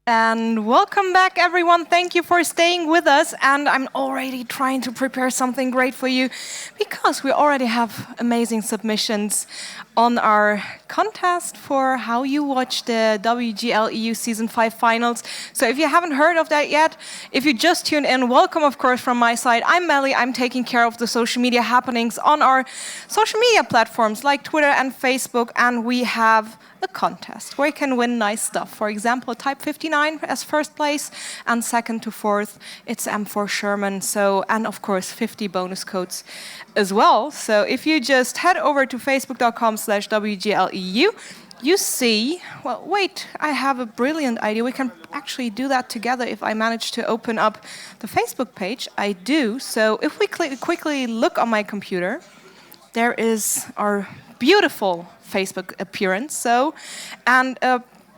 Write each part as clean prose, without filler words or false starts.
And welcome back, everyone. Thank you for staying with us. And I'm already trying to prepare something great for you because we already have amazing submissions on our contest for how you watch the WGLU Season 5 finals. So if you haven't heard of that yet, if you just tuned in, welcome, of course, from my side. I'm Melly. I'm taking care of the social media happenings on our social media platforms like Twitter and Facebook. And we have a contest where you can win nice stuff. For example, Type 59 as first place, and second to fourth, it's M4 Sherman. So, and of course, 50 bonus codes as well. So if you just head over to facebook.com/WGLEU, you see, well, wait, I have a brilliant idea. We can actually do that together if I manage to open up the Facebook page. I do. So if we quickly look on my computer, there is our beautiful Facebook appearance. So, and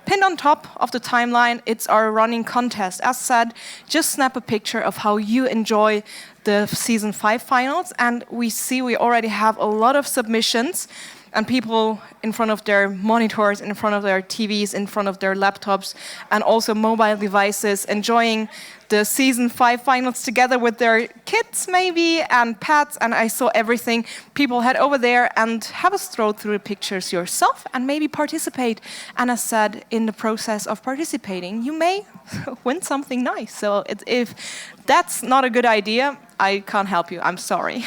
pinned on top of the timeline, it's our running contest. As said, just snap a picture of how you enjoy the Season 5 finals. And we see we already have a lot of submissions and people in front of their monitors, in front of their TVs, in front of their laptops, and also mobile devices, enjoying the Season 5 finals together with their kids maybe, and pets, and I saw everything. People head over there and have a stroll through the pictures yourself and maybe participate. And as said, in the process of participating, you may win something nice. So if that's not a good idea, I can't help you, I'm sorry.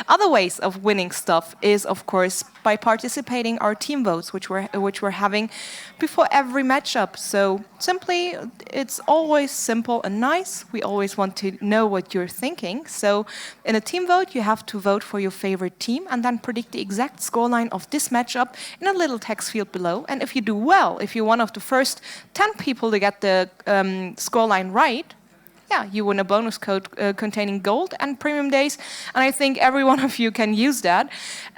Other ways of winning stuff is, of course, by participating our team votes, which we're having before every matchup. So simply, it's always simple and nice. We always want to know what you're thinking. So in a team vote, you have to vote for your favorite team and then predict the exact scoreline of this matchup in a little text field below. And if you do well, if you're one of the first 10 people to get the scoreline right, yeah, you win a bonus code containing gold and premium days, and I think every one of you can use that.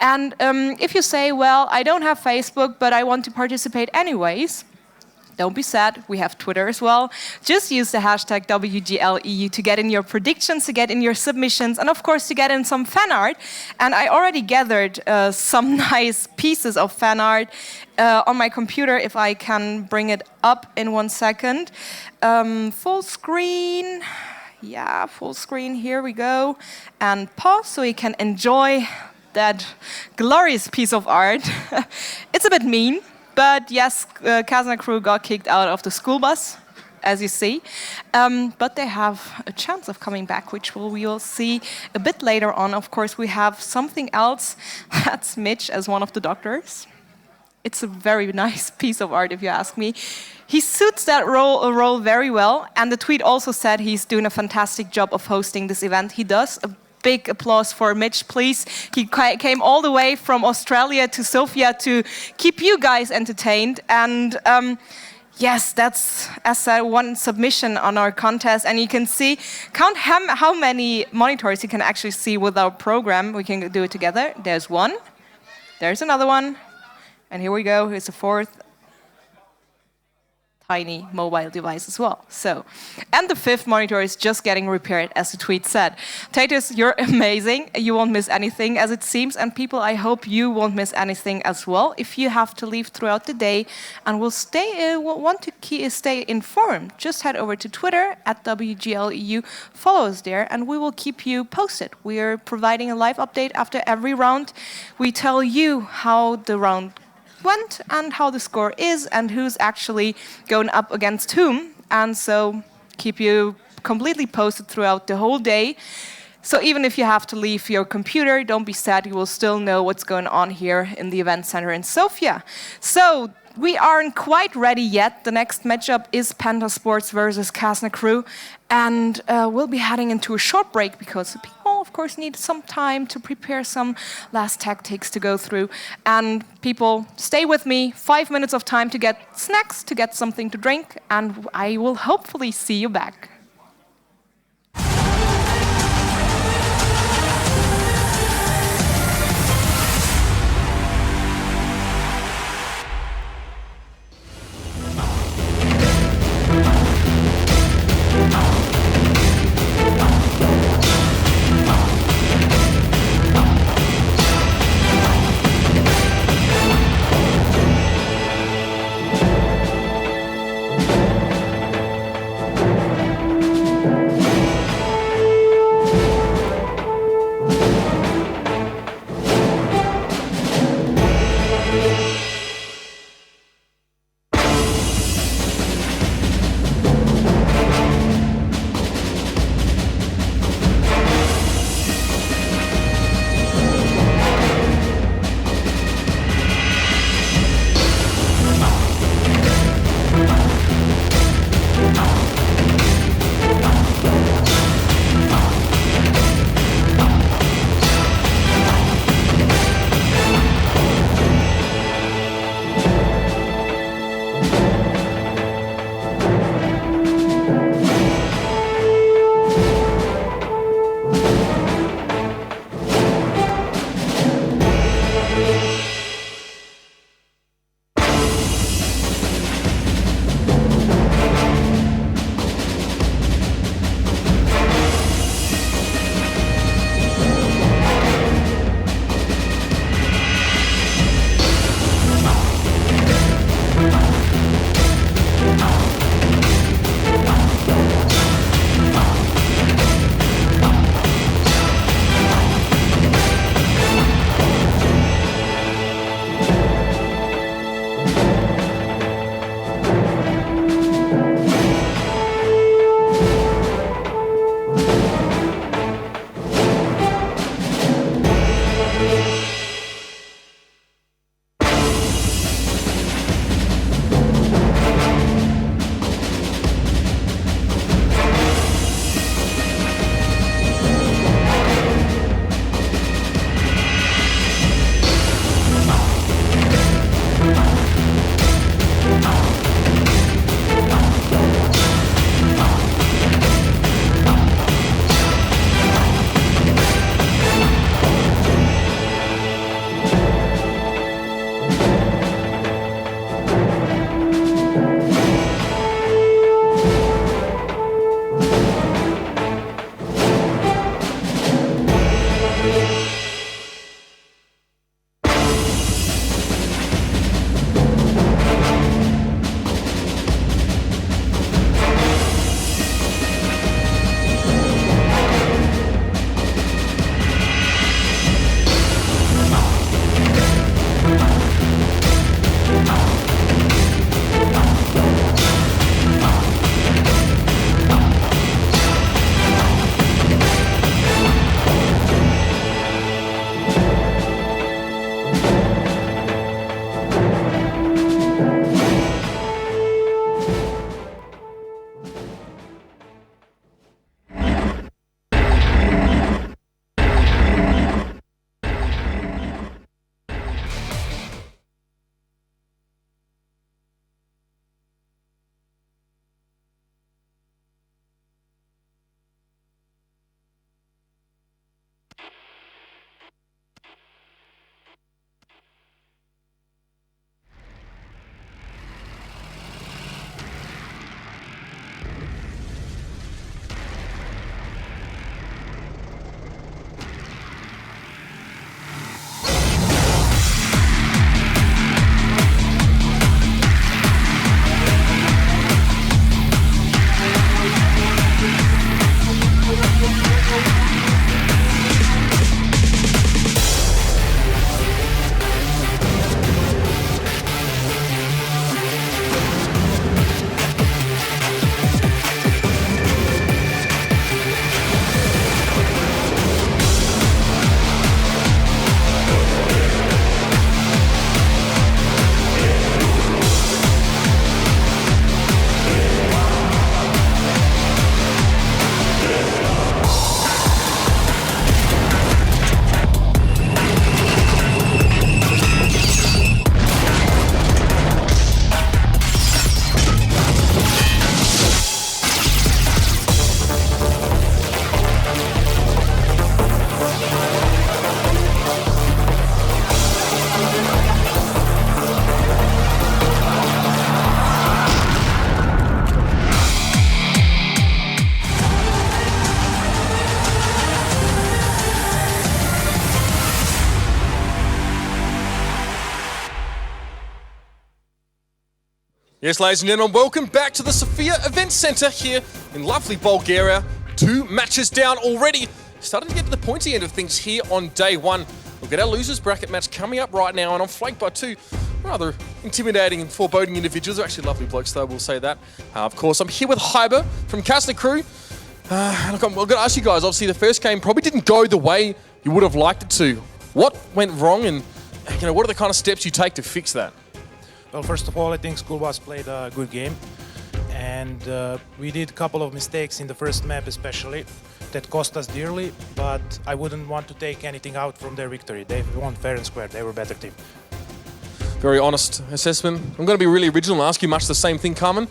And if you say, well, I don't have Facebook, but I want to participate anyways, don't be sad, we have Twitter as well. Just use the hashtag WGLEU to get in your predictions, to get in your submissions, and of course to get in some fan art. And I already gathered some nice pieces of fan art on my computer, if I can bring it up in 1 second. Full screen, yeah, full screen, here we go. And pause so you can enjoy that glorious piece of art. It's a bit mean. But yes, Kazna crew got kicked out of the school bus, as you see. But they have a chance of coming back, which we will see a bit later on. Of course, we have something else. That's Mitch as one of the doctors. It's a very nice piece of art, if you ask me. He suits that role very well. And the tweet also said he's doing a fantastic job of hosting this event. He does. A big applause for Mitch, please. He came all the way from Australia to Sofia to keep you guys entertained. And yes, that's, as I said, one submission on our contest. And you can see, count how many monitors you can actually see with our program. We can do it together. There's one. There's another one. And here we go. Here's a fourth. Tiny mobile device as well. So, and the fifth monitor is just getting repaired, as the tweet said. Tatus, you're amazing. You won't miss anything, as it seems. And people, I hope you won't miss anything as well. If you have to leave throughout the day and want to stay informed, just head over to Twitter @WGLEU. Follow us there, and we will keep you posted. We are providing a live update after every round. We tell you how the round went and how the score is and who's actually going up against whom, and so keep you completely posted throughout the whole day. So even if you have to leave your computer, don't be sad, you will still know what's going on here in the event center in Sofia. So we aren't quite ready yet. The next matchup is PENTA Sports versus Kazna crew, and we'll be heading into a short break because the people, of course, need some time to prepare some last tactics to go through. And people, stay with me, 5 minutes of time to get snacks, to get something to drink, and I will hopefully see you back. Yes, ladies and gentlemen, welcome back to the Sofia Event Centre here in lovely Bulgaria. 2 matches down already. Starting to get to the pointy end of things here on day 1. We'll get our losers bracket match coming up right now, and I'm flanked by 2 rather intimidating and foreboding individuals. They're actually lovely blokes, though, we'll say that. Of course, I'm here with Hyber from Kazna crew. Look, I'm going to ask you guys, obviously the first game probably didn't go the way you would have liked it to. What went wrong, and what are the kind of steps you take to fix that? Well, first of all, I think Schoolbus played a good game, and we did a couple of mistakes in the first map especially that cost us dearly, but I wouldn't want to take anything out from their victory. They won fair and square. They were a better team. Very honest assessment. I'm going to be really original and ask you much the same thing, Carmen.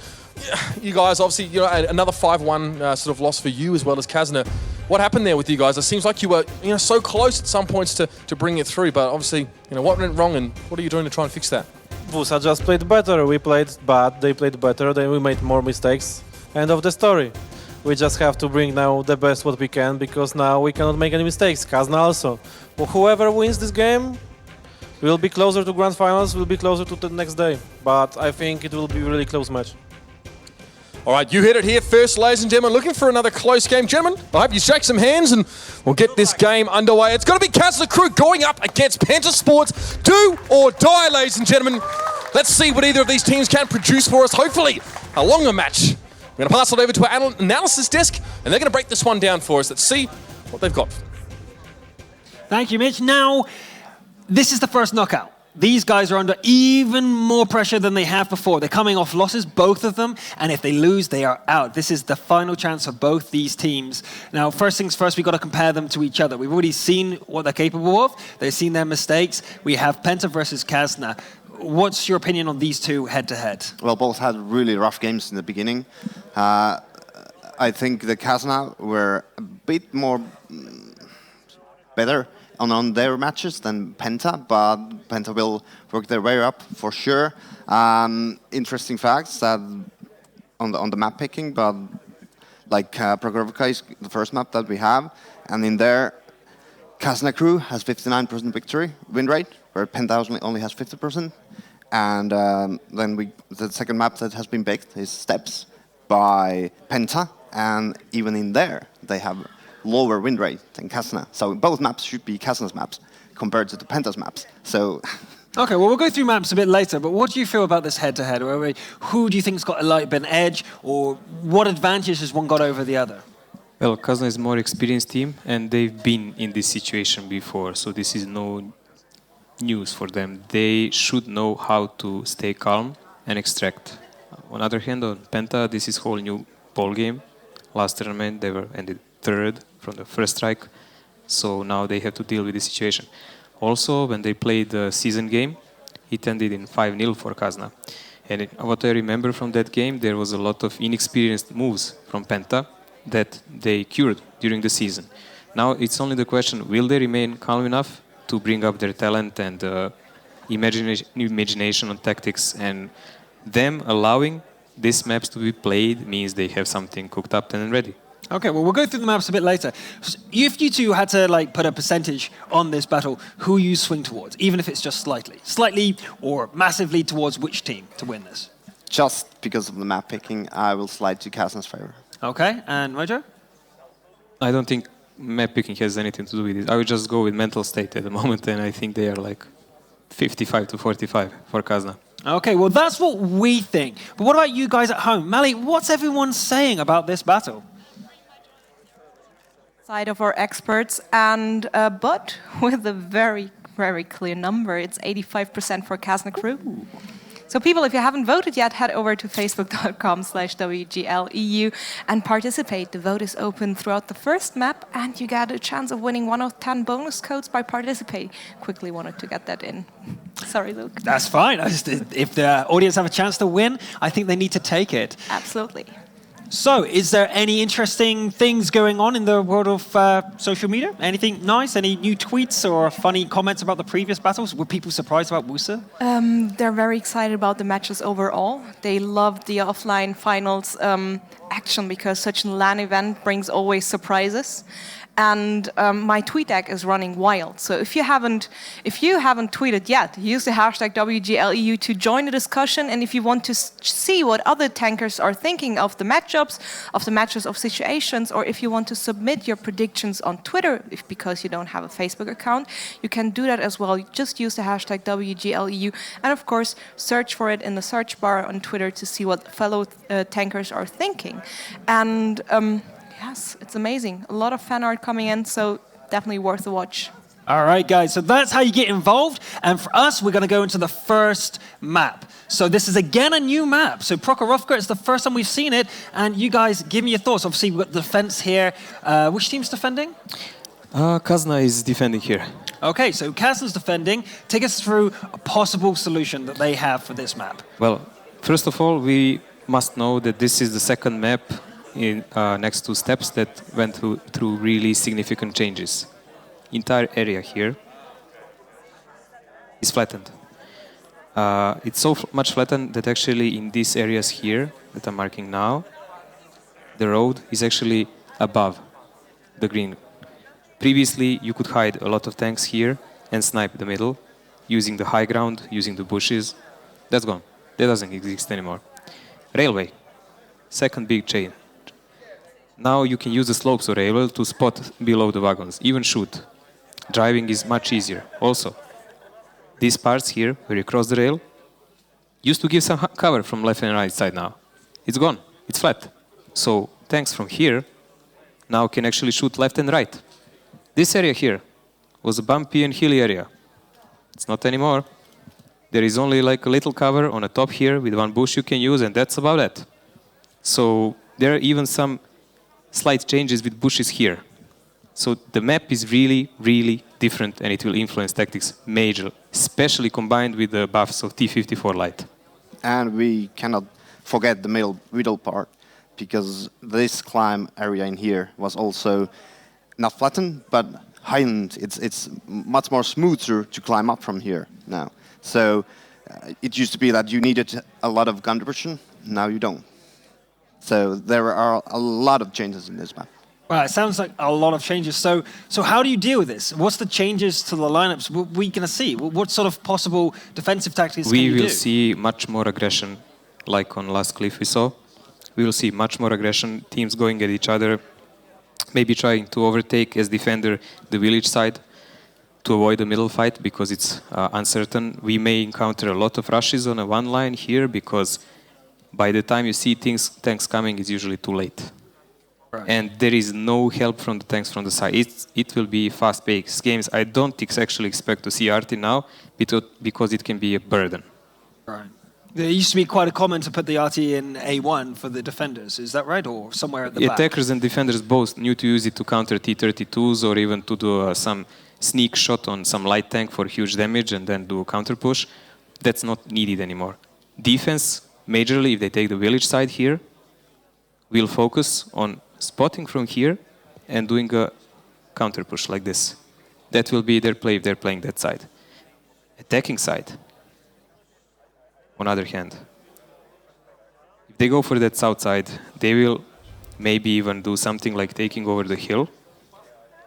You guys, obviously, another 5-1 sort of loss for you as well as Kazna. What happened there with you guys? It seems like you were so close at some points to bring it through, but obviously, what went wrong and what are you doing to try and fix that? Wusa just played better. We played bad, they played better, then we made more mistakes. End of the story. We just have to bring now the best what we can, because now we cannot make any mistakes. Kazna also. Well, whoever wins this game will be closer to grand finals, will be closer to the next day. But I think it will be a really close match. All right, you hit it here first, ladies and gentlemen. Looking for another close game. Gentlemen, I hope you shake some hands and we'll get this game underway. It's going to be Kazna crew going up against PENTA Sports. Do or die, ladies and gentlemen. Let's see what either of these teams can produce for us. Hopefully, a longer match. We're going to pass it over to our analysis desk, and they're going to break this one down for us. Let's see what they've got. Thank you, Mitch. Now, this is the first knockout. These guys are under even more pressure than they have before. They're coming off losses, both of them, and if they lose, they are out. This is the final chance for both these teams. Now, first things first, we've got to compare them to each other. We've already seen what they're capable of. They've seen their mistakes. We have PENTA versus Kazna. What's your opinion on these two head-to-head? Well, both had really rough games in the beginning. I think the Kazna were a bit more better on their matches than PENTA, but PENTA will work their way up for sure. Interesting facts that on the map picking, but like Progorivka is the first map that we have, and in there, Kazna crew has 59% victory win rate, where PENTA only has 50%. And then the second map that has been picked is Steps by PENTA, and even in there they have lower win rate than Kazna. So both maps should be Kazna's maps compared to the PENTA's maps. So. Okay, well, we'll go through maps a bit later, but what do you feel about this head-to-head? Who do you think's got a light bit edge, or what advantage has one got over the other? Well, Kazna is a more experienced team, and they've been in this situation before, so this is no news for them. They should know how to stay calm and extract. On the other hand, on PENTA, this is a whole new ball game. Last tournament, they were ended 3rd from the first strike, so now they have to deal with the situation. Also, when they played the season game, it ended in 5-0 for Kazna. And what I remember from that game, there was a lot of inexperienced moves from PENTA that they cured during the season. Now it's only the question, will they remain calm enough to bring up their talent and imagination on tactics, and them allowing these maps to be played means they have something cooked up and ready. Okay, well, we'll go through the maps a bit later. If you two had to put a percentage on this battle, who you swing towards, even if it's just slightly or massively towards which team to win this? Just because of the map picking, I will slide to Kazna's favor. Okay, and Mojo? I don't think map picking has anything to do with it. I would just go with mental state at the moment, and I think they are like 55 to 45 for Kazna. Okay, well, that's what we think. But what about you guys at home? Mali, what's everyone saying about this battle? Side of our experts, and but with a very, very clear number, it's 85% for Kazna crew. So people, if you haven't voted yet, head over to facebook.com/WGLEU and participate. The vote is open throughout the first map, and you get a chance of winning 1 of 10 bonus codes by participating. Quickly wanted to get that in. Sorry, Luke. That's fine. If the audience have a chance to win, I think they need to take it. Absolutely. So, is there any interesting things going on in the world of social media? Anything nice? Any new tweets or funny comments about the previous battles? Were people surprised about Wusa? They're very excited about the matches overall. They loved the offline finals action because such a LAN event brings always surprises. and my tweet deck is running wild. So if you haven't tweeted yet, use the hashtag WGLU to join the discussion. And if you want to see what other tankers are thinking of the matchups, of situations, or if you want to submit your predictions on Twitter, because you don't have a Facebook account, you can do that as well. Just use the hashtag WGLU, and of course, search for it in the search bar on Twitter to see what fellow tankers are thinking. And yes, it's amazing. A lot of fan art coming in, so definitely worth a watch. All right, guys, so that's how you get involved. And for us, we're going to go into the first map. So this is, again, a new map. So Prokhorovka, it's the first time we've seen it. And you guys, give me your thoughts. Obviously, we've got the defense here. Which team's defending? Kazna is defending here. Okay, so Kazna's defending. Take us through a possible solution that they have for this map. Well, first of all, we must know that this is the second map in next two steps that went through really significant changes. Entire area here is flattened. It's so much flattened that actually in these areas here that I'm marking now, the road is actually above the green. Previously, you could hide a lot of tanks here and snipe the middle using the high ground, using the bushes. That's gone. That doesn't exist anymore. Railway, second big change. Now you can use the slopes of railway to spot below the wagons, even shoot. Driving is much easier. Also, these parts here, where you cross the rail, used to give some cover from left and right side now. It's gone. It's flat. So tanks from here now can actually shoot left and right. This area here was a bumpy and hilly area. It's not anymore. There is only like a little cover on the top here with one bush you can use, and that's about it. So there are even some slight changes with bushes here. So the map is really, really different, and it will influence tactics majorly, especially combined with the buffs of T-54 Light. And we cannot forget the middle part, because this climb area in here was also not flattened, but heightened. It's much more smoother to climb up from here now. So it used to be that you needed a lot of gun depression. Now you don't. So there are a lot of changes in this map. Wow, it sounds like a lot of changes. So how do you deal with this? What's the changes to the lineups? What are we going to see? What sort of possible defensive tactics can you do? We will see much more aggression, like on last cliff we saw. We will see much more aggression, teams going at each other, maybe trying to overtake as defender the village side to avoid the middle fight because it's uncertain. We may encounter a lot of rushes on a one line here because by the time you see tanks coming, it's usually too late. Right. And there is no help from the tanks from the side. It will be fast-paced games. I don't actually expect to see RT now because it can be a burden. Right. There used to be quite a comment to put the RT in A1 for the defenders. Is that right? Or somewhere at the back? Attackers and defenders both knew to use it to counter T-32s or even to do some sneak shot on some light tank for huge damage and then do a counter push. That's not needed anymore. Defense, majorly, if they take the village side here, will focus on spotting from here and doing a counter push like this. That will be their play if they're playing that side. Attacking side, on other hand, if they go for that south side, they will maybe even do something like taking over the hill,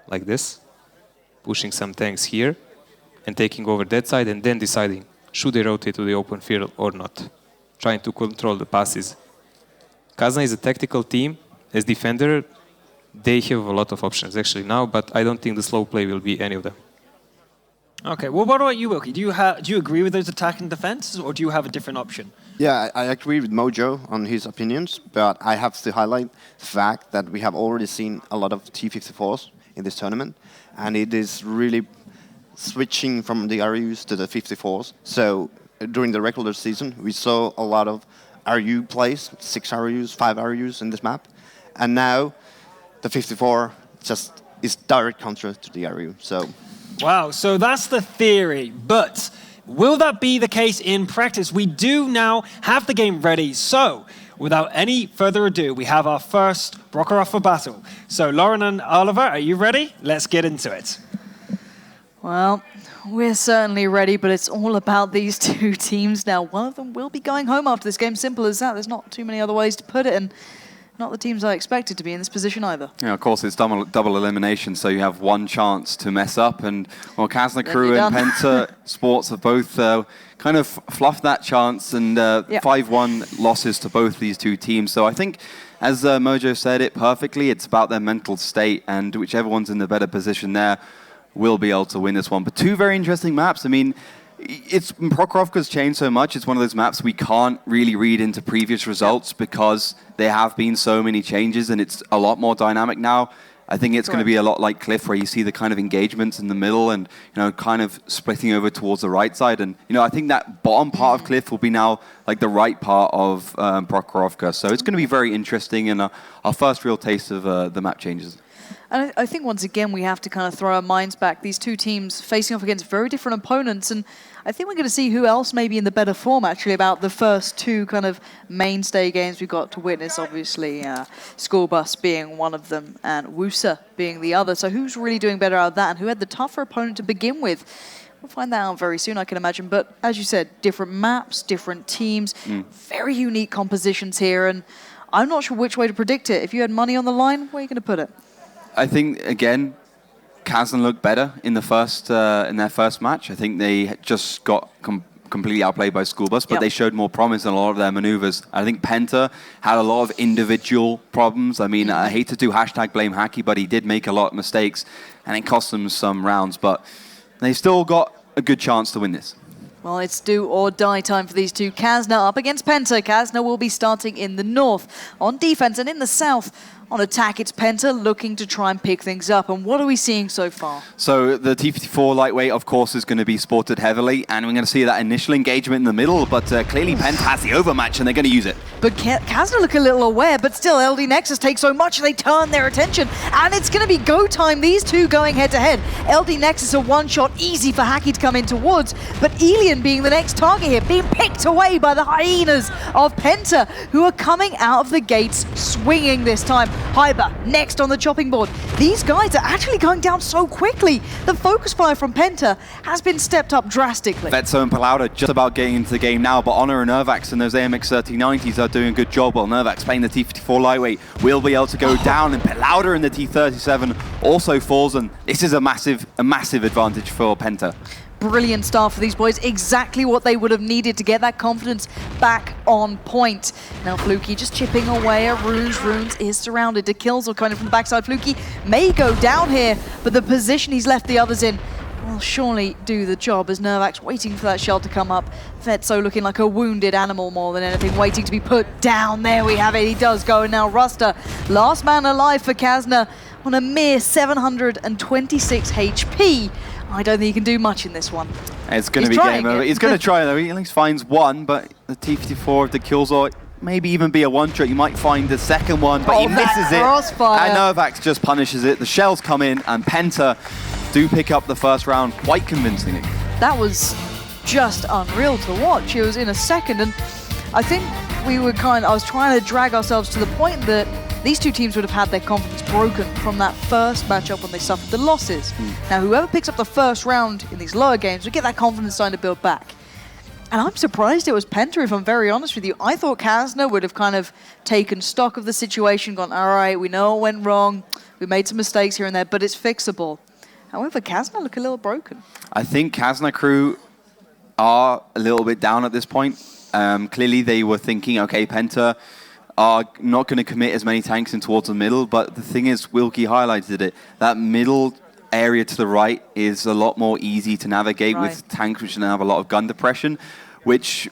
like this, pushing some tanks here, and taking over that side, and then deciding, should they rotate to the open field or not, trying to control the passes. Kazna is a tactical team. As defender, they have a lot of options actually now, but I don't think the slow play will be any of them. Okay, well, what about you, Wilkie? Do you agree with those attack and defenses, or do you have a different option? Yeah, I agree with Mojo on his opinions, but I have to highlight the fact that we have already seen a lot of T-54s in this tournament, and it is really switching from the RUs to the 54s. So during the regular season, we saw a lot of RU plays, 6 RUs, 5 RUs in this map. And now the 54 just is direct counter to the RU. So, wow, so that's the theory. But will that be the case in practice? We do now have the game ready. So without any further ado, we have our first Prokhorovka battle. So Lauren and Oliver, are you ready? Let's get into it. Well, we're certainly ready, but it's all about these two teams now. One of them will be going home after this game. Simple as that. There's not too many other ways to put it. And not the teams I expected to be in this position either. Yeah, of course, it's double elimination, so you have one chance to mess up. And, well, Kazna Crew and Penta Sports have both kind of fluffed that chance, and 5-1 losses to both these two teams. So I think, as Mojo said it perfectly, it's about their mental state, and whichever one's in the better position there will be able to win this one. But two very interesting maps. I mean, Prokhorovka's changed so much. It's one of those maps we can't really read into previous results because there have been so many changes, and it's a lot more dynamic now. I think it's going to be a lot like Cliff, where you see the kind of engagements in the middle and, you know, kind of splitting over towards the right side. And, you know, I think that bottom part of Cliff will be now like the right part of Prokhorovka. So it's going to be very interesting, and our first real taste of the map changes. And I think once again we have to kind of throw our minds back. These two teams facing off against very different opponents, and I think we're going to see who else may be in the better form actually about the first two kind of mainstay games we got to witness. Obviously, School Bus being one of them and Wusa being the other. So who's really doing better out of that, and who had the tougher opponent to begin with? We'll find that out very soon, I can imagine. But as you said, different maps, different teams, very unique compositions here, and I'm not sure which way to predict it. If you had money on the line, where are you going to put it? I think, again, Kazna looked better in the in their first match. I think they just got completely outplayed by School Bus, but they showed more promise in a lot of their maneuvers. I think Penta had a lot of individual problems. I mean, I hate to do #blame Hacky, but he did make a lot of mistakes, and it cost them some rounds. But they still got a good chance to win this. Well, it's do or die time for these two. Kazna up against Penta. Kazna will be starting in the north on defense, and in the south on attack, it's Penta looking to try and pick things up. And what are we seeing so far? So the T-54 lightweight, of course, is going to be sported heavily, and we're going to see that initial engagement in the middle, but clearly Penta has the overmatch, and they're going to use it. But Kazna look a little aware, but still LD Nexus takes so much they turn their attention, and it's going to be go time, these two going head-to-head. LD Nexus a one-shot, easy for Hacky to come in towards, but Elian being the next target here, being picked away by the hyenas of Penta, who are coming out of the gates swinging this time. Hyber next on the chopping board. These guys are actually going down so quickly. The focus fire from Penta has been stepped up drastically. Vetso and Palauda just about getting into the game now, but Honor and Nervax and those AMX 3090s are doing a good job, while Nervax playing the T-54 lightweight will be able to go down, and Palauda in the T-37 also falls, and this is a massive advantage for Penta. Brilliant start for these boys, exactly what they would have needed to get that confidence back on point. Now Fluky just chipping away at Runes. Runes is surrounded. The kills are kind of from the backside. Fluky may go down here, but the position he's left the others in will surely do the job as Nervax waiting for that shell to come up. Vetso looking like a wounded animal more than anything, waiting to be put down. There we have it, he does go, and now Ruster, last man alive for Kazna on a mere 726 HP. I don't think he can do much in this one. It's going to be game over. He's going to try though. He at least finds one, but the T-54 of the Killzor maybe even be a one-shot. You might find the second one, but he misses it. Crossfire. And Nervax just punishes it. The shells come in, and Penta do pick up the first round quite convincingly. That was just unreal to watch. It was in a second, and I think I was trying to drag ourselves to the point that these two teams would have had their confidence broken from that first matchup when they suffered the losses. Now, whoever picks up the first round in these lower games would get that confidence starting to build back. And I'm surprised it was Penta, if I'm very honest with you. I thought Kazna would have kind of taken stock of the situation, gone, all right, we know what went wrong, we made some mistakes here and there, but it's fixable. However, Kazna look a little broken. I think Kazna crew are a little bit down at this point. Clearly they were thinking, okay, Penta are not going to commit as many tanks in towards the middle, but the thing is, Wilkie highlighted it, that middle area to the right is a lot more easy to navigate with tanks which don't have a lot of gun depression, which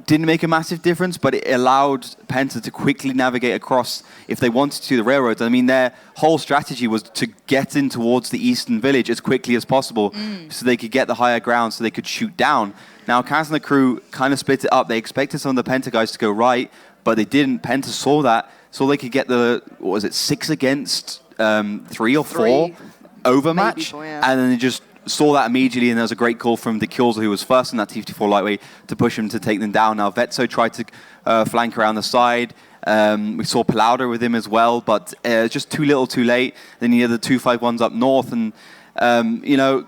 didn't make a massive difference, but it allowed Penta to quickly navigate across if they wanted to the railroads. I mean, their whole strategy was to get in towards the eastern village as quickly as possible so they could get the higher ground so they could shoot down. Now, Kazna crew kind of split it up. They expected some of the Penta guys to go right, but they didn't. Penta saw that, so they could get the, 6 against 3 or 4 overmatch, and then they just saw that immediately, and there was a great call from the Killzor, who was first in that T-54 lightweight, to push him to take them down. Now, Vetso tried to flank around the side. We saw Palauda with him as well, but just too little, too late. Then he had the 251s up north, and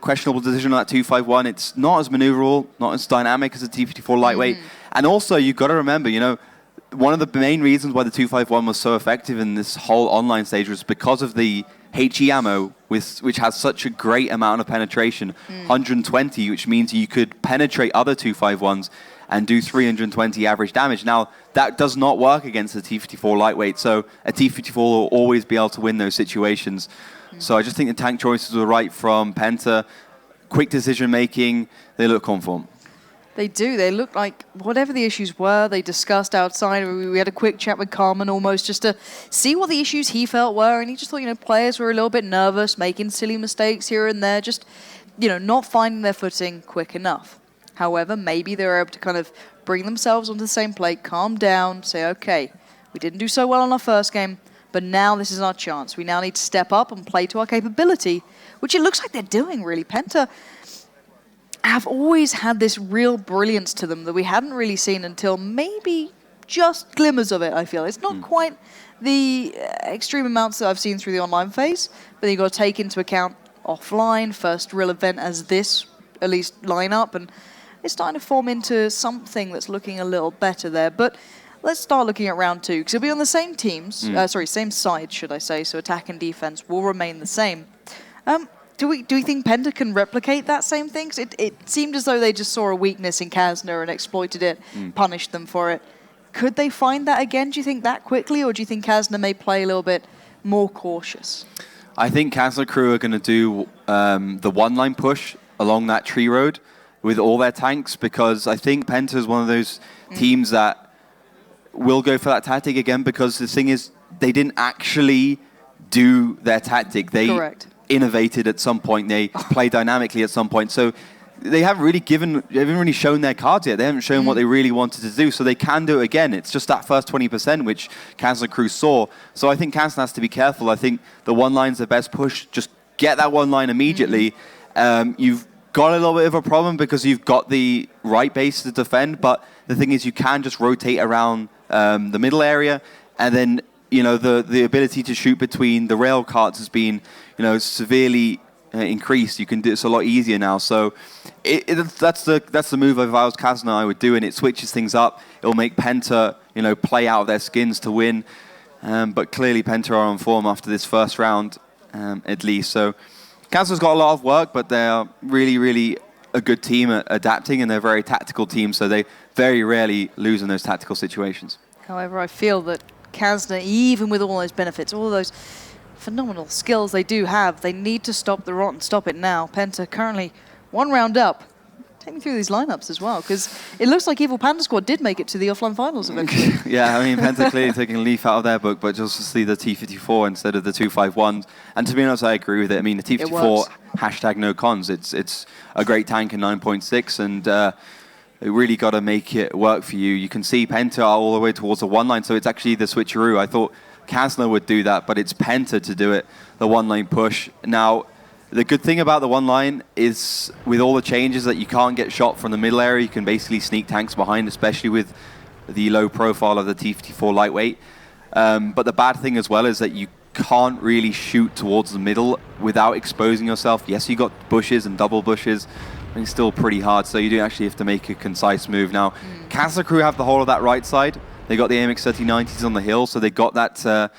questionable decision on that 251. It's not as maneuverable, not as dynamic as a T-54 lightweight. And also, you've got to remember, one of the main reasons why the 251 was so effective in this whole online stage was because of the HE ammo, which has such a great amount of penetration, 120, which means you could penetrate other 251s and do 320 average damage. Now, that does not work against a T-54 lightweight, so a T-54 will always be able to win those situations. So I just think the tank choices were right from Penta. Quick decision making, they look conform. They do. They look like whatever the issues were, they discussed outside. We had a quick chat with Carmen almost just to see what the issues he felt were. And he just thought, players were a little bit nervous, making silly mistakes here and there, just, not finding their footing quick enough. However, maybe they were able to kind of bring themselves onto the same plate, calm down, say, okay, we didn't do so well in our first game, but now this is our chance. We now need to step up and play to our capability, which it looks like they're doing, really. Penta have always had this real brilliance to them that we hadn't really seen until maybe just glimmers of it, I feel. It's not quite the extreme amounts that I've seen through the online phase, but you've got to take into account offline, first real event as this, at least lineup, and it's starting to form into something that's looking a little better there. But let's start looking at round 2, because it'll be on the same teams, same side, should I say, so attack and defense will remain the same. Do we think Penta can replicate that same thing? 'Cause it seemed as though they just saw a weakness in Kazna and exploited it, punished them for it. Could they find that again, do you think, that quickly, or do you think Kazna may play a little bit more cautious? I think Kazna crew are going to do the one-line push along that tree road with all their tanks, because I think Penta is one of those teams that will go for that tactic again, because the thing is, they didn't actually do their tactic. They innovated at some point. They play dynamically at some point. So they haven't really shown their cards yet. They haven't shown what they really wanted to do. So they can do it again. It's just that first 20% which Kazna crew saw. So I think Kazna has to be careful. I think the one line's the best push. Just get that one line immediately. You've got a little bit of a problem because you've got the right base to defend, but the thing is you can just rotate around the middle area, and then the ability to shoot between the rail carts has been severely increased. You can do it's a lot easier now. So that's the move if I was Kazna I would do, and it switches things up. It'll make Penta play out of their skins to win. But clearly Penta are on form after this first round, at least. So Kazna's got a lot of work, but they're really, really a good team at adapting, and they're a very tactical team, so they very rarely lose in those tactical situations. However, I feel that Kazna, even with all those benefits, all those phenomenal skills they do have, they need to stop the rot and stop it now. Penta currently one round up. Take me through these lineups as well, because it looks like Evil Panda Squad did make it to the offline finals eventually. Yeah, I mean, Penta clearly taking a leaf out of their book, but just to see the T-54 instead of the 251s. And to be honest, I agree with it. I mean, the T-54, hashtag no cons. It's a great tank in 9.6, and it really got to make it work for you. You can see Penta all the way towards the one line, so it's actually the switcheroo. I thought Kazna would do that, but it's Penta to do it, the one-line push. Now, the good thing about the one line is with all the changes that you can't get shot from the middle area, you can basically sneak tanks behind, especially with the low profile of the T-54 lightweight. But the bad thing as well is that you can't really shoot towards the middle without exposing yourself. Yes, you got bushes and double bushes, but it's still pretty hard, so you do actually have to make a concise move. Now, Kazna crew have the whole of that right side. They got the AMX 3090s on the hill, so they got that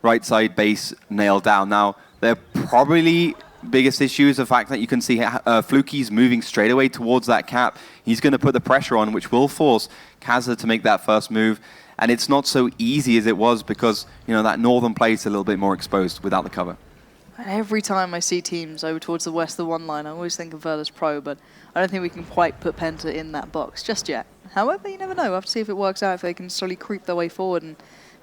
right side base nailed down. Now, they're probably biggest issue is the fact that you can see Fluky's moving straight away towards that cap. He's going to put the pressure on, which will force Kazna to make that first move. And it's not so easy as it was because, that northern place is a little bit more exposed without the cover. Every time I see teams over towards the west of the one line, I always think of Virtus Pro, but I don't think we can quite put Penta in that box just yet. However, you never know. We'll have to see if it works out, if they can slowly creep their way forward and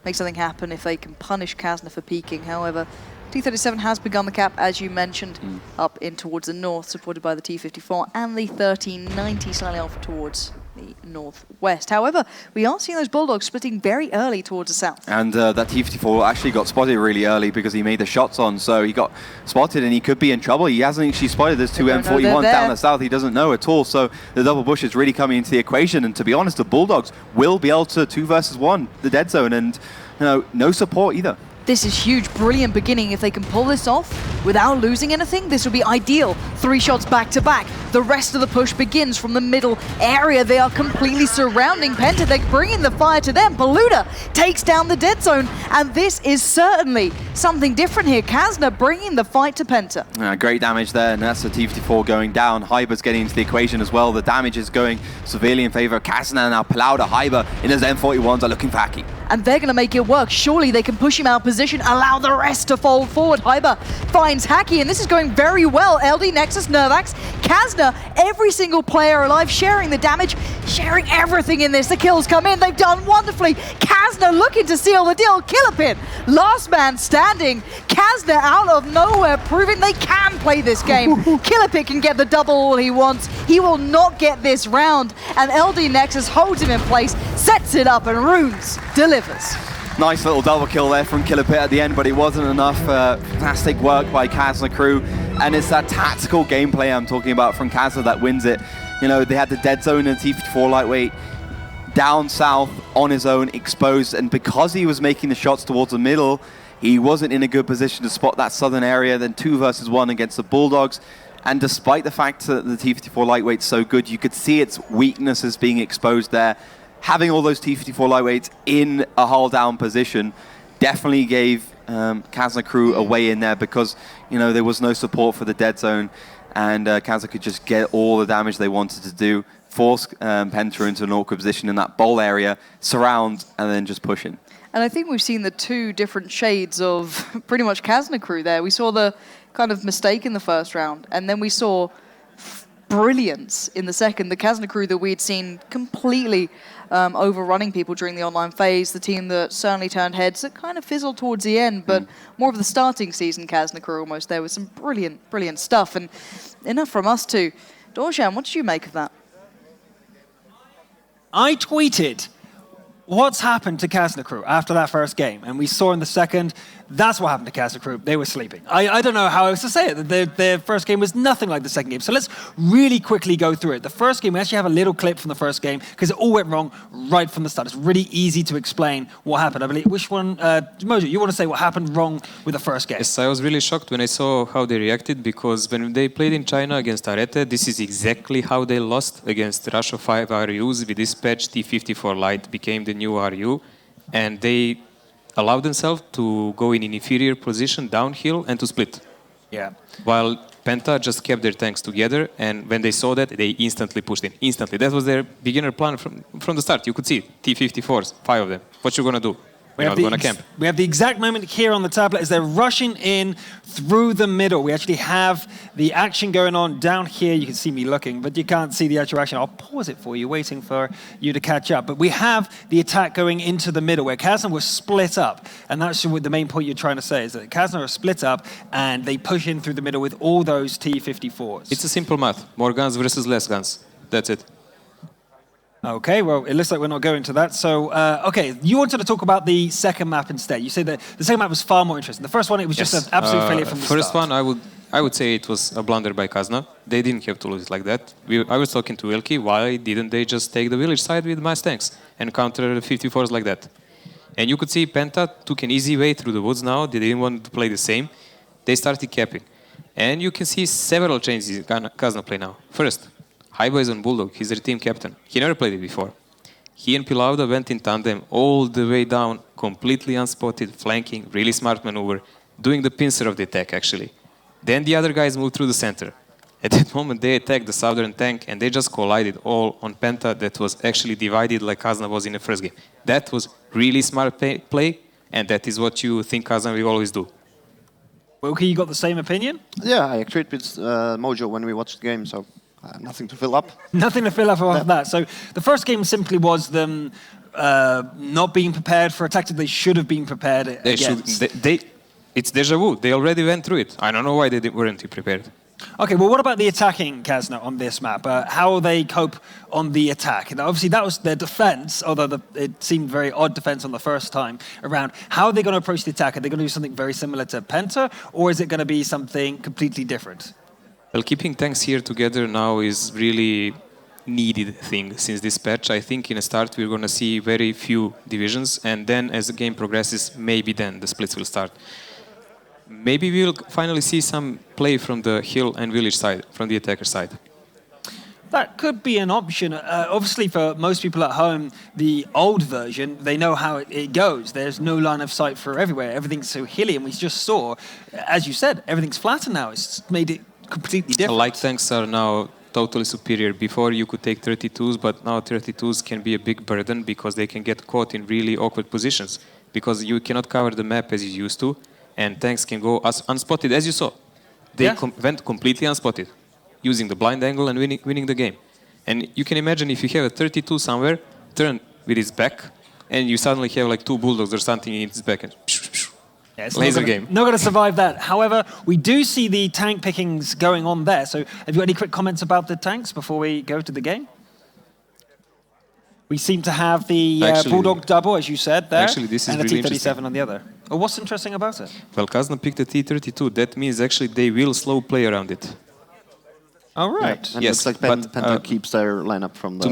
make something happen, if they can punish Kazna for peeking. However, T-37 has begun the cap, as you mentioned, up in towards the north, supported by the T-54 and the 1390 slightly off towards the northwest. However, we are seeing those Bulldogs splitting very early towards the south. And that T-54 actually got spotted really early because he made the shots on, so he got spotted and he could be in trouble. He hasn't actually spotted this 2 M41 down the south. He doesn't know at all, so the double bush is really coming into the equation. And to be honest, the Bulldogs will be able to 2 versus 1 the dead zone, and no support either. This is huge, brilliant beginning. If they can pull this off without losing anything, this would be ideal. 3 shots back to back. The rest of the push begins from the middle area. They are completely surrounding Penta. They're bringing the fire to them. Paluda takes down the dead zone, and this is certainly something different here. Kazna bringing the fight to Penta. Great damage there, and that's the T-54 going down. Hyber's getting into the equation as well. The damage is going severely in favor of Kazna. Now Paluda, Hyber in his M41s are looking for Haki. And they're going to make it work. Surely they can push him out of position, allow the rest to fold forward. Hyber finds Haki, and this is going very well. LD, Nexus, Nervax, Kazna, every single player alive, sharing the damage, sharing everything in this. The kills come in. They've done wonderfully. Kazna looking to seal the deal. Killerpin, last man standing. Kazna out of nowhere, proving they can play this game. Killerpin can get the double all he wants. He will not get this round. And LD Nexus holds him in place, sets it up, and Runes delivers. Nice little double kill there from Killerpit at the end, but it wasn't enough. Fantastic work by Kazna crew. And it's that tactical gameplay I'm talking about from Kazna that wins it. You know, they had the dead zone and T-54 lightweight down south on his own, exposed. And because he was making the shots towards the middle, he wasn't in a good position to spot that southern area. Then 2 versus 1 against the Bulldogs. And despite the fact that the T-54 lightweight's so good, you could see its weaknesses being exposed there. Having all those T-54 lightweights in a hull down position definitely gave Kazna crew a way in there, because you know there was no support for the dead zone, and Kazna could just get all the damage they wanted to do, force Penta into an awkward position in that bowl area, surround, and then just push in. And I think we've seen the 2 different shades of pretty much Kazna crew there. We saw the kind of mistake in the first round, and then we saw brilliance in the second. The Kazna crew that we'd seen completely overrunning people during the online phase, the team that certainly turned heads, that kind of fizzled towards the end, but more of the starting season Kazna crew almost there with some brilliant, brilliant stuff. And enough from us too. Dorshan, what did you make of that? I tweeted, what's happened to Kazna crew after that first game? And we saw in the second, that's what happened to Kazna crew. They were sleeping. I don't know how else to say it. Their first game was nothing like the second game. So let's really quickly go through it. The first game, we actually have a little clip from the first game because it all went wrong right from the start. It's really easy to explain what happened. I believe, which one, Mojo, you want to say what happened wrong with the first game? Yes, I was really shocked when I saw how they reacted, because when they played in China against Arete, this is exactly how they lost against Russia 5 RUs. With this patch, T-54 Light became the new RU, and they allowed themselves to go in an inferior position downhill and to split. Yeah. While Penta just kept their tanks together, and when they saw that, they instantly pushed in. Instantly. That was their beginner plan from the start. You could see T-54s, 5 of them. What you gonna do? We're not going to camp. We have the exact moment here on the tablet as they're rushing in through the middle. We actually have the action going on down here. You can see me looking, but you can't see the actual action. I'll pause it for you, waiting for you to catch up. But we have the attack going into the middle where Kazna was split up. And that's what the main point you're trying to say, is that Kazna are split up and they push in through the middle with all those T-54s. It's a simple math. More guns versus less guns. That's it. Okay, well, it looks like we're not going to that. So, okay, you wanted to talk about the second map instead. You said that the second map was far more interesting. The first one, it was just an absolute failure from the start. First one, I would say it was a blunder by Kazna. They didn't have to lose it like that. I was talking to Wilkie, why didn't they just take the village side with mass tanks and counter the 54s like that? And you could see Penta took an easy way through the woods now. They didn't want to play the same. They started capping. And you can see several changes Kazna play now. First, Hyba is on Bulldog, he's their team captain. He never played it before. He and Pilauda went in tandem all the way down, completely unspotted, flanking, really smart maneuver, doing the pincer of the attack actually. Then the other guys moved through the center. At that moment they attacked the southern tank and they just collided all on Penta that was actually divided like Kazna was in the first game. That was really smart play, and that is what you think Kazna will always do. Wilkie, you got the same opinion? Yeah, I agreed with Mojo when we watched the game, so nothing to fill up. Nothing to fill up after that. So the first game simply was them not being prepared for a tactic they should have been prepared against. It's deja vu. They already went through it. I don't know why they weren't prepared. Okay, well, what about the attacking, Kazna, on this map? How they cope on the attack? And obviously, that was their defense, although it seemed very odd defense on the first time around. How are they going to approach the attack? Are they going to do something very similar to Penta, or is it going to be something completely different? Well, keeping tanks here together now is really needed thing since this patch. I think in a start we're going to see very few divisions, and then as the game progresses, maybe then the splits will start. Maybe we'll finally see some play from the hill and village side, from the attacker side. That could be an option. Obviously, for most people at home, the old version, they know how it goes. There's no line of sight for everywhere. Everything's so hilly, and we just saw, as you said, everything's flatter now. It's made it completely different. Light tanks are now totally superior. Before you could take 32s, but now 32s can be a big burden because they can get caught in really awkward positions because you cannot cover the map as you used to, and tanks can go as unspotted, as you saw. They went completely unspotted, using the blind angle and winning the game. And you can imagine if you have a 32 somewhere, turn with its back, and you suddenly have like 2 bulldogs or something in its back, and laser game. Not going to survive that. However, we do see the tank pickings going on there. So have you got any quick comments about the tanks before we go to the game? We seem to have the Bulldog double, as you said, there, actually, this is and the really T-37 on the other. Oh, what's interesting about it? Well, Kazna picked a T-32. That means actually they will slow play around it. All right. And Yes, it looks like Penta keeps their lineup from the...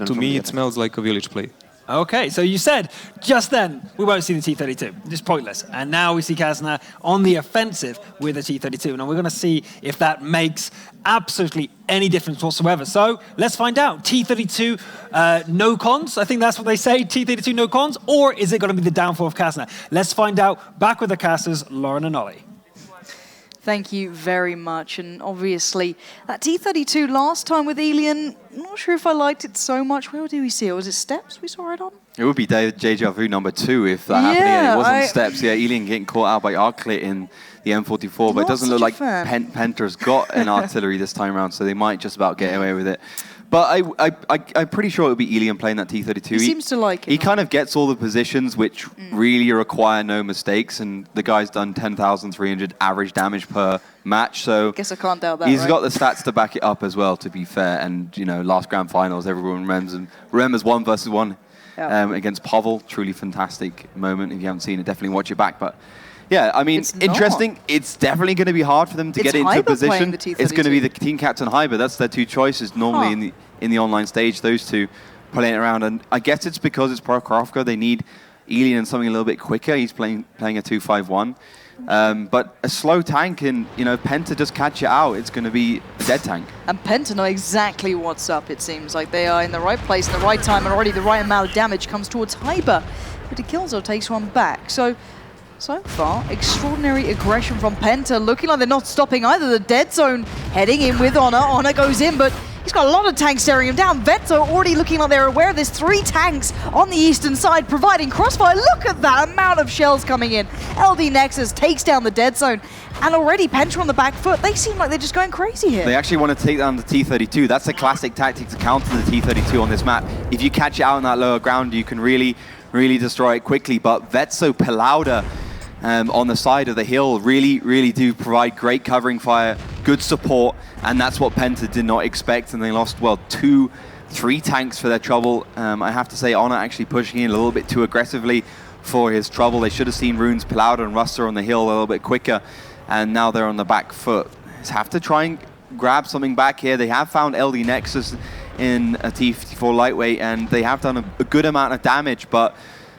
To me, it smells like a village play. Okay, so you said just then we won't see the T-32. It's pointless. And now we see Kazna on the offensive with the T-32. Now we're going to see if that makes absolutely any difference whatsoever. So let's find out. T-32 no cons, I think that's what they say. T-32 no cons, or is it going to be the downfall of Kazna? Let's find out. Back with the casters, Lauren and Ollie. Thank you very much. And obviously, that T-32 last time with Elian, I'm not sure if I liked it so much. Where did we see it? Was it Steps we saw it on? It would be Deja Vu number 2 if that happened. Yeah, it wasn't Steps. Yeah, Elian getting caught out by Arclit in the M44, but it doesn't look like Penta's got an artillery this time around, so they might just about get away with it. But I'm pretty sure it would be Elian playing that T-32. He seems to like it. He kind of gets all the positions which really require no mistakes, and the guy's done 10,300 average damage per match, so guess I can't doubt that. He's got the stats to back it up as well, to be fair. And you know, last grand finals, everyone remembers 1 versus 1 against Pavel. Truly fantastic moment. If you haven't seen it, definitely watch it back. But yeah, I mean, interesting. It's definitely going to be hard for them to get into a position. It's going to be the team captain Hyber. That's their 2 choices normally in the online stage. Those 2 playing around, and I guess it's because it's Prokhorovka. They need Elian and something a little bit quicker. He's playing a 2-5-1. But a slow tank, and you know, Penta just catch it out, it's going to be a dead tank. And Penta know exactly what's up. It seems like they are in the right place, in the right time, and already the right amount of damage comes towards Hyber. But the Killzone takes one back. So far, extraordinary aggression from Penta, looking like they're not stopping either. The dead zone heading in with Honor. Honor goes in, but he's got a lot of tanks staring him down. Vetso already looking like they're aware of this. 3 tanks on the eastern side providing crossfire. Look at that amount of shells coming in. LD Nexus takes down the dead zone. And already Penta on the back foot. They seem like they're just going crazy here. They actually want to take down the T-32. That's a classic tactic to counter the T-32 on this map. If you catch it out on that lower ground, you can really destroy it quickly. But Vetso Pelauda on the side of the hill really do provide great covering fire, good support, and that's what Penta did not expect, and they lost, well, 2-3 tanks for their trouble. I have to say, Honor actually pushing in a little bit too aggressively for his trouble. They should have seen Runes, Pelauda, and Ruster on the hill a little bit quicker, and now they're on the back foot. Just have to try and grab something back here. They have found LD Nexus in a T-54 lightweight, and they have done a good amount of damage, but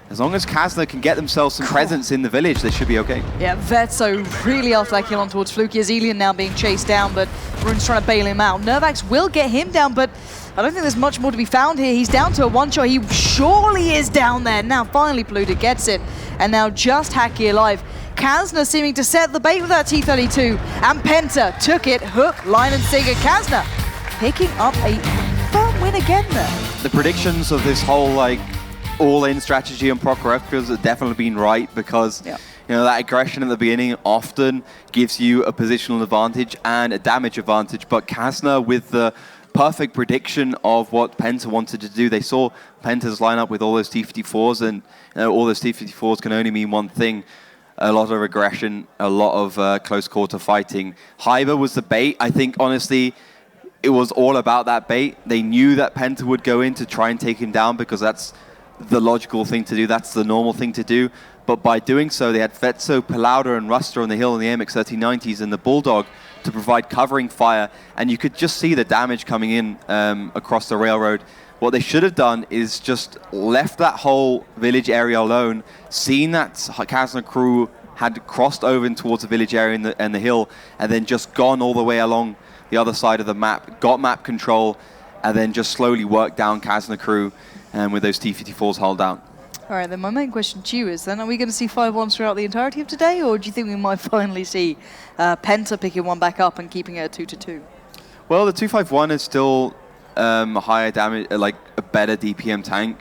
as long as Kazna can get themselves some presence in the village, they should be okay. Yeah, Vetso really after that kill on towards Fluky, as Elian now being chased down, but Rune's trying to bail him out. Nervax will get him down, but I don't think there's much more to be found here. He's down to a 1-shot. He surely is down there. Now finally Pluta gets it, and now just Hacky alive. Kazna seeming to set the bait with that T-32, and Penta took it, hook, line, and sinker. Kazna picking up a firm win again there. The predictions of this whole, all-in strategy on Prokhorovka have definitely been right, because you know, that aggression at the beginning often gives you a positional advantage and a damage advantage. But Kazna, with the perfect prediction of what Penta wanted to do, they saw Penta's lineup with all those T-54s, and all those T-54s can only mean one thing: a lot of aggression, a lot of close quarter fighting. Hyber was the bait. I think, honestly, it was all about that bait. They knew that Penta would go in to try and take him down, because that's the logical thing to do, that's the normal thing to do. But by doing so, they had Vetso, Pelauda, and Ruster on the hill in the MX-3090s, and the Bulldog to provide covering fire, and you could just see the damage coming in across the railroad. What they should have done is just left that whole village area alone, seen that Kazna crew had crossed over towards the village area and the hill, and then just gone all the way along the other side of the map, got map control, and then just slowly worked down Kazna crew with those T-54s hull down. All right, then my main question to you is then, are we going to see 5-1s throughout the entirety of today, or do you think we might finally see PENTA picking one back up and keeping it at 2-2? Well, the 251 is still a higher damage, like a better DPM tank,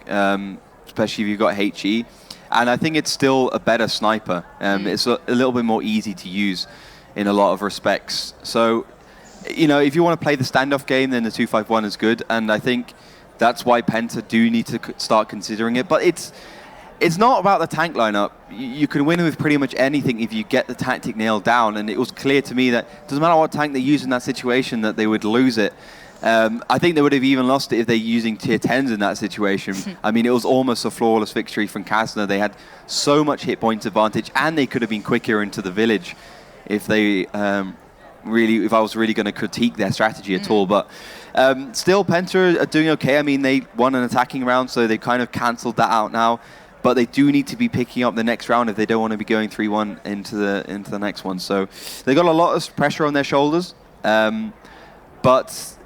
especially if you've got HE. And I think it's still a better sniper. It's a little bit more easy to use in a lot of respects. So, you know, if you want to play the standoff game, then the 251 is good. And I think that's why PENTA do need to start considering it. But it's not about the tank lineup. You can win with pretty much anything if you get the tactic nailed down. And it was clear to me that it doesn't matter what tank they use in that situation, that they would lose it. I think they would have even lost it if they're using tier 10s in that situation. I mean, it was almost a flawless victory from Kazna. They had so much hit point advantage, and they could have been quicker into the village if they if I was really going to critique their strategy at all. But still, PENTA are doing okay. I mean, they won an attacking round, so they kind of cancelled that out now. But they do need to be picking up the next round if they don't want to be going 3-1 into the next one. So they got a lot of pressure on their shoulders, but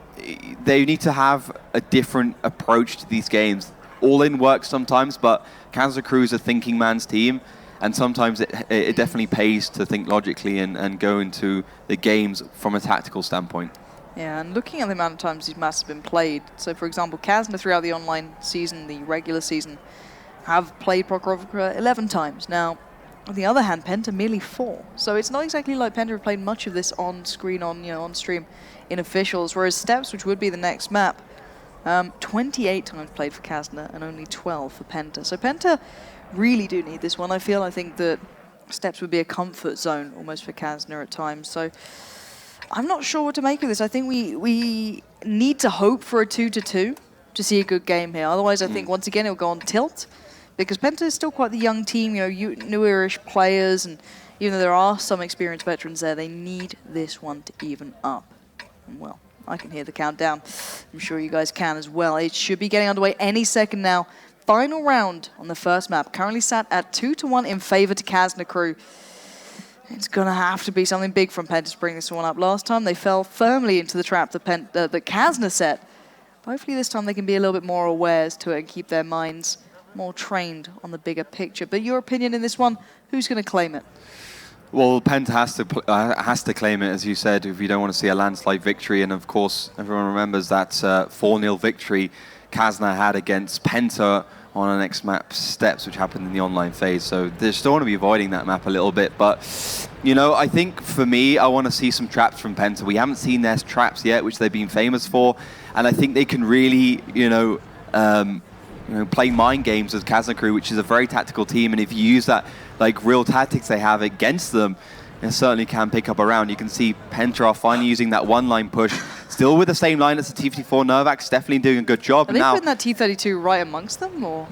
they need to have a different approach to these games. All-in works sometimes, but Kazna crew is a thinking man's team, and sometimes it definitely pays to think logically and go into the games from a tactical standpoint. Yeah, and looking at the amount of times these maps have been played, so for example, Kazna throughout the online season, the regular season, have played Prokhorovka 11 times. Now, on the other hand, PENTA merely 4. So it's not exactly like PENTA have played much of this on screen, on stream in officials, whereas Steps, which would be the next map, 28 times played for Kazna and only 12 for PENTA. So PENTA really do need this one. I think that Steps would be a comfort zone almost for Kazna at times. So I'm not sure what to make of this. I think we need to hope for a 2-2 to see a good game here. Otherwise, I think once again it'll go on tilt, because PENTA is still quite the young team, newer-ish players, and even though there are some experienced veterans there, they need this one to even up. And well, I can hear the countdown. I'm sure you guys can as well. It should be getting underway any second now. Final round on the first map, currently sat at 2-1 in favor to Kazna crew. It's going to have to be something big from PENTA to bring this one up. Last time they fell firmly into the trap that Kazna set. Hopefully this time they can be a little bit more aware to it and keep their minds more trained on the bigger picture. But your opinion in this one, who's going to claim it? Well, PENTA has to claim it, as you said, if you don't want to see a landslide victory. And of course, everyone remembers that 4-0 victory Kazna had against PENTA on our next map, Steps, which happened in the online phase. So they still want to be avoiding that map a little bit. But, I think for me, I want to see some traps from PENTA. We haven't seen their traps yet, which they've been famous for. And I think they can really, play mind games with Kazna crew, which is a very tactical team. And if you use that, real tactics they have against them, it certainly can pick up a round. You can see PENTA are finally using that one-line push, still with the same line as the T-54. Novak's definitely doing a good job. Are they putting that T-32 right amongst them, or?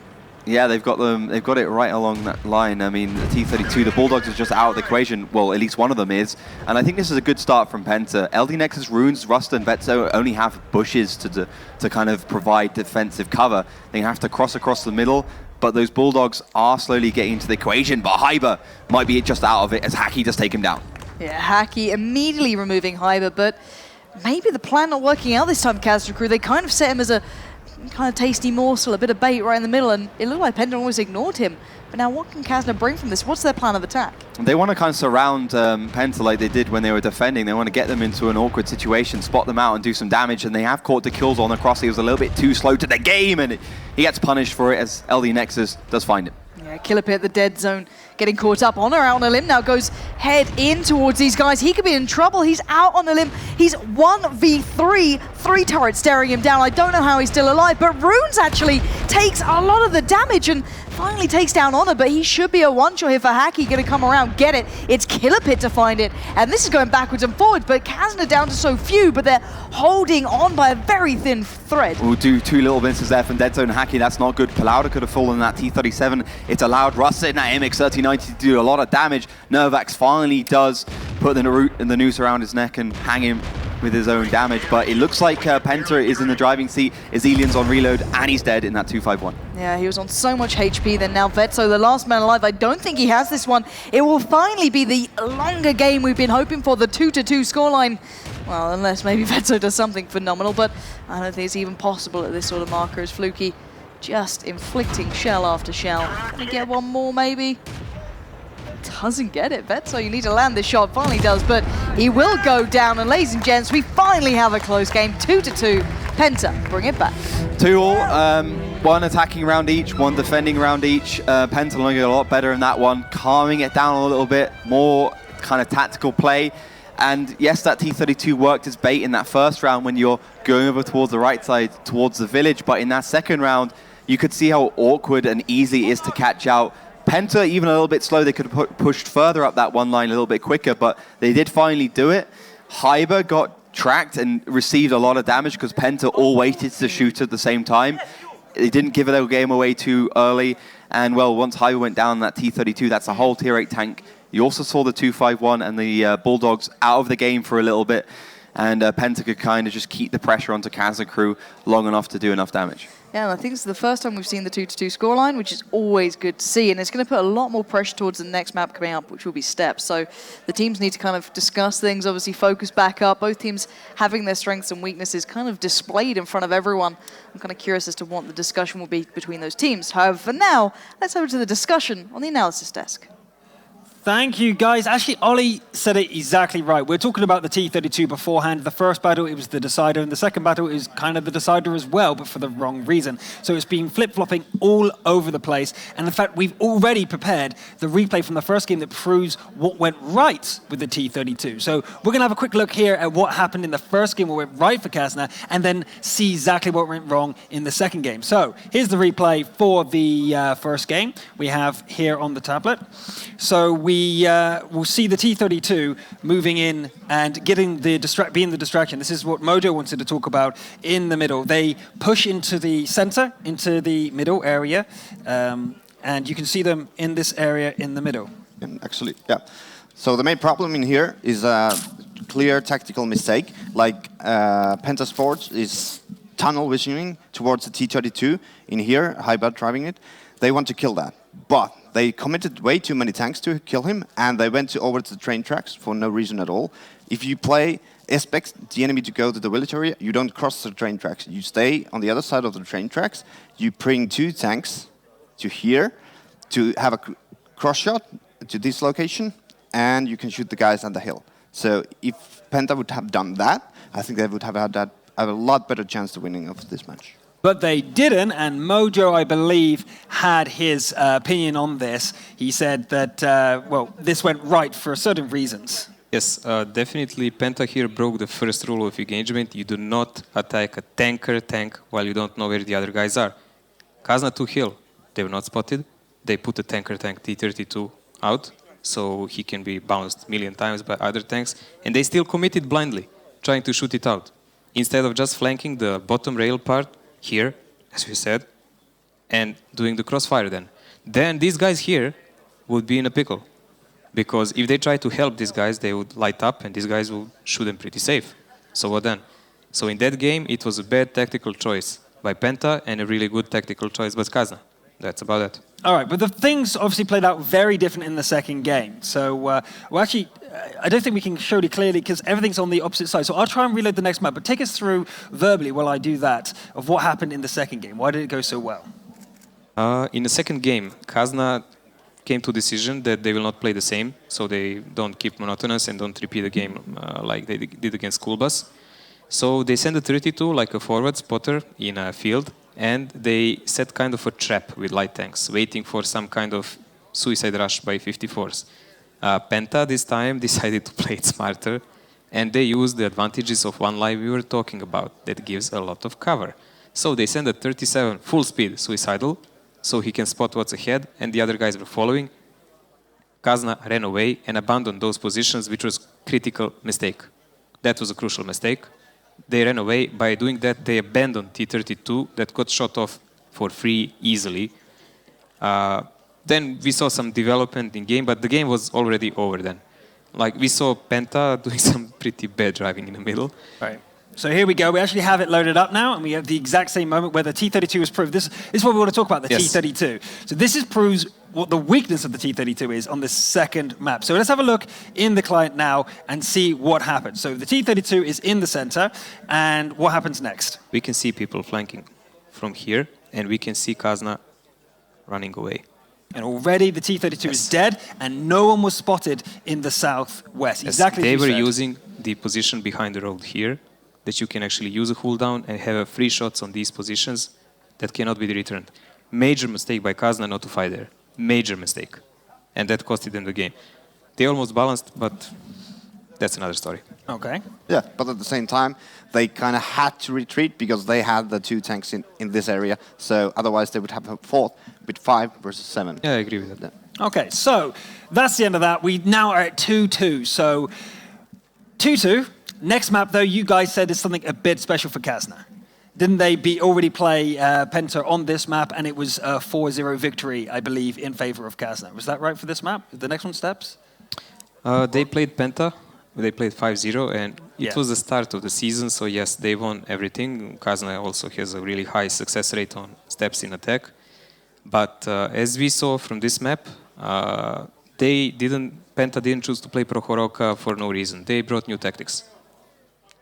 Yeah, they've got it right along that line. I mean, the T-32, the Bulldogs is just out of the equation. Well, at least one of them is. And I think this is a good start from PENTA. LD Nexus, Runes, Rust, and Vetso only have bushes to kind of provide defensive cover. They have to cross across the middle, but those Bulldogs are slowly getting into the equation. But Hyber might be just out of it as Hacky just take him down. Yeah, Hacky immediately removing Hyber, but maybe the plan not working out this time, Kazna crew. They kind of set him as a kind of tasty morsel, a bit of bait right in the middle, and it looked like PENTA almost ignored him. But now what can Kazna bring from this? What's their plan of attack? They want to kind of surround PENTA like they did when they were defending. They want to get them into an awkward situation, spot them out and do some damage, and they have caught the kills on the cross. He was a little bit too slow to the game, and he gets punished for it as LD Nexus does find him. Yeah, Killer Pit, the dead zone, getting caught up. Honor out on a limb now, goes head in towards these guys. He could be in trouble. He's out on a limb. He's 1v3 3 turrets staring him down. I don't know how he's still alive, but Runes actually takes a lot of the damage and finally takes down Honor, but he should be a one-shot here for Hacky. Gonna come around, get it. It's Killer Pit to find it, and this is going backwards and forwards, but Kazna down to so few, but they're holding on by a very thin thread. We'll do 2 little misses there from Dead Zone Hacky. That's not good. Palauda could have fallen in that T-37. It's allowed Russ in that MX-3090 to do a lot of damage. Nervax finally does put the noose around his neck and hang him with his own damage, but it looks like PENTA is in the driving seat. Ezelian's on reload, and he's dead in that 251. Yeah, he was on so much HP then. Now Vetso, the last man alive, I don't think he has this one. It will finally be the longer game we've been hoping for, the 2-2 scoreline. Well, unless maybe Vetso does something phenomenal, but I don't think it's even possible at this sort of marker as Fluky just inflicting shell after shell. Gonna get one more maybe? Doesn't get it, Vetso. You need to land this shot. Finally does, but he will go down. And ladies and gents, we finally have a close game. 2-2. PENTA, bring it back. 2-all. One attacking round each, one defending round each. PENTA looking a lot better in that one, calming it down a little bit, more kind of tactical play. And yes, that T-32 worked as bait in that first round when you're going over towards the right side, towards the village. But in that second round, you could see how awkward and easy it is to catch out. PENTA, even a little bit slow, they could have pushed further up that one line a little bit quicker, but they did finally do it. Hyber got tracked and received a lot of damage because PENTA all waited to shoot at the same time. They didn't give their game away too early, and well, once Hyber went down that T-32, that's a whole tier 8 tank. You also saw the 251 and the Bulldogs out of the game for a little bit, and PENTA could kind of just keep the pressure onto Kazna crew long enough to do enough damage. Yeah, and I think it's the first time we've seen the 2-2 scoreline, which is always good to see, and it's going to put a lot more pressure towards the next map coming up, which will be Steps. So the teams need to kind of discuss things, obviously focus back up, both teams having their strengths and weaknesses kind of displayed in front of everyone. I'm kind of curious as to what the discussion will be between those teams. However, for now, let's over to the discussion on the analysis desk. Thank you, guys. Actually, Ollie said it exactly right. We're talking about the T-32 beforehand. The first battle, it was the decider, and the second battle is kind of the decider as well, but for the wrong reason. So it's been flip-flopping all over the place. And in fact, we've already prepared the replay from the first game that proves what went right with the T-32. So we're going to have a quick look here at what happened in the first game, what went right for Kazna, and then see exactly what went wrong in the second game. So here's the replay for the first game we have here on the tablet. So we will see the T-32 moving in and getting being the distraction. This is what Mojo wanted to talk about in the middle. They push into the center, into the middle area, and you can see them in this area in the middle. Actually, yeah. So the main problem in here is a clear tactical mistake. Like PENTA Sports is tunnel visioning towards the T-32 in here, Hyber driving it. They want to kill that, but they committed way too many tanks to kill him, and they went over to the train tracks for no reason at all. If you expect the enemy to go to the village area, you don't cross the train tracks. You stay on the other side of the train tracks. You bring 2 tanks to here to have a cross shot to this location, and you can shoot the guys on the hill. So if PENTA would have done that, I think they would have had a lot better chance to winning of this match. But they didn't, and Mojo, I believe, had his opinion on this. He said that, well, this went right for certain reasons. Yes, definitely PENTA here broke the first rule of engagement. You do not attack a tank while you don't know where the other guys are. Kazna took hill. They were not spotted. They put the tank T-32 out, so he can be bounced a million times by other tanks, and they still committed blindly, trying to shoot it out. Instead of just flanking the bottom rail part, here, as we said, and doing the crossfire then these guys here would be in a pickle. Because if they try to help these guys, they would light up and these guys will shoot them pretty safe. So what then? So in that game, it was a bad tactical choice by PENTA and a really good tactical choice by Kazna. That's about it. All right, but the things obviously played out very different in the second game. So, well, actually, I don't think we can show it clearly because everything's on the opposite side. So I'll try and reload the next map, but take us through verbally while I do that of what happened in the second game. Why did it go so well? In the second game, Kazna came to a decision that they will not play the same, so they don't keep monotonous and don't repeat the game like they did against Schoolbus. So they sent the 32 like a forward spotter in a field, and they set kind of a trap with light tanks, waiting for some kind of suicide rush by 54s. PENTA this time decided to play it smarter, And they use the advantages of one line we were talking about that gives a lot of cover. So they send a 37 full speed suicidal, so he can spot what's ahead, and the other guys were following. Kazna ran away and abandoned those positions, which was critical mistake. That was a crucial mistake. They ran away. By doing that, they abandoned T32 that got shot off for free easily. Then we saw some development in game, but the game was already over then. Like, we saw Penta doing some pretty bad driving in the middle. Right. So here we go. We actually have it loaded up now, and we have the exact same moment where the T32 is proved. This is what we want to talk about, the T32. So this proves what the weakness of the T32 is on the second map. So let's have a look in the client now and see what happens. So the T32 is in the center, and what happens next? We can see people flanking from here, and we can see Kazna running away. And already the T32 is dead, and no one was spotted in the southwest. Exactly They as you were said. using the position behind the road here, that you can actually use a cooldown and have free shots on these positions that cannot be returned. Major mistake by Kazna not to fight there. Major mistake. And that costed them the game. They almost balanced, but that's another story. Okay. Yeah, but at the same time, they kind of had to retreat because they had the 2 tanks in this area. So otherwise, they would have fought with 5 versus 7. Yeah, I agree with that. Yeah. Okay, so that's the end of that. We now are at 2-2. So 2-2. Next map, though, you guys said is something a bit special for Kazna. Didn't they already play Penta on this map, and it was a 4-0 victory, I believe, in favor of Kazna. Was that right for this map? The next one, Steps? They played Penta. They played 5-0, and it was the start of the season, so yes, they won everything. Kazna also has a really high success rate on steps in attack. But as we saw from this map, Penta didn't choose to play Prokhorivka for no reason. They brought new tactics.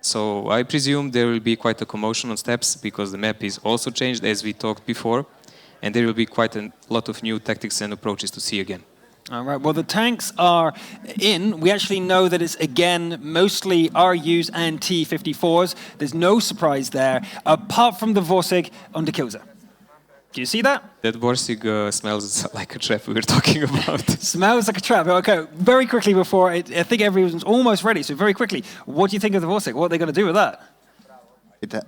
So I presume there will be quite a commotion on steps because the map is also changed, as we talked before, and there will be quite a lot of new tactics and approaches to see again. All right, well, the tanks are in. We actually know that it's, again, mostly RUs and T-54s. There's no surprise there, apart from the Vorsig on the Kilza. Do you see that? That Borsig smells like a trap we were talking about. Smells like a trap. Okay, very quickly before, I think everyone's almost ready, so very quickly, what do you think of the Vorsig? What are they going to do with that?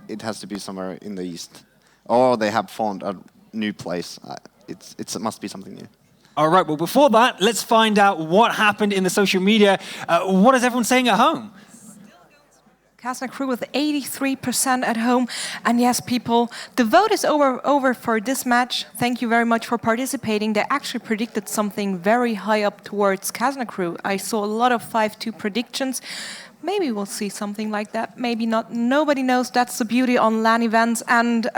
It has to be somewhere in the east. Or they have found a new place. It must be something new. All right, well, before that, let's find out what happened in the social media. What is everyone saying at home? Kazna crew with 83% at home. And yes, people, the vote is over for this match. Thank you very much for participating. They actually predicted something very high up towards Kazna crew. I saw a lot of 5-2 predictions. Maybe we'll see something like that. Maybe not. Nobody knows. That's the beauty on LAN events. And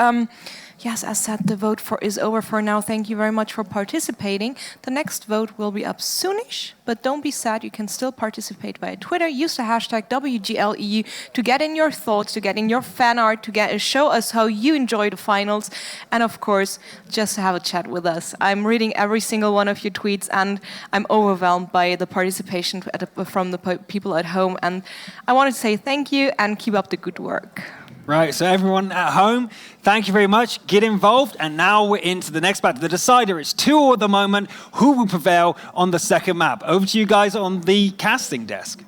yes, as said, the vote is over for now. Thank you very much for participating. The next vote will be up soonish, but don't be sad. You can still participate via Twitter. Use the hashtag WGLEU to get in your thoughts, to get in your fan art, to show us how you enjoy the finals, and of course, just have a chat with us. I'm reading every single one of your tweets, and I'm overwhelmed by the participation from the people at home. And I want to say thank you and keep up the good work. Right, so everyone at home, thank you very much. Get involved, and now we're into the next battle. The decider is 2-2 at the moment. Who will prevail on the second map? Over to you guys on the casting desk.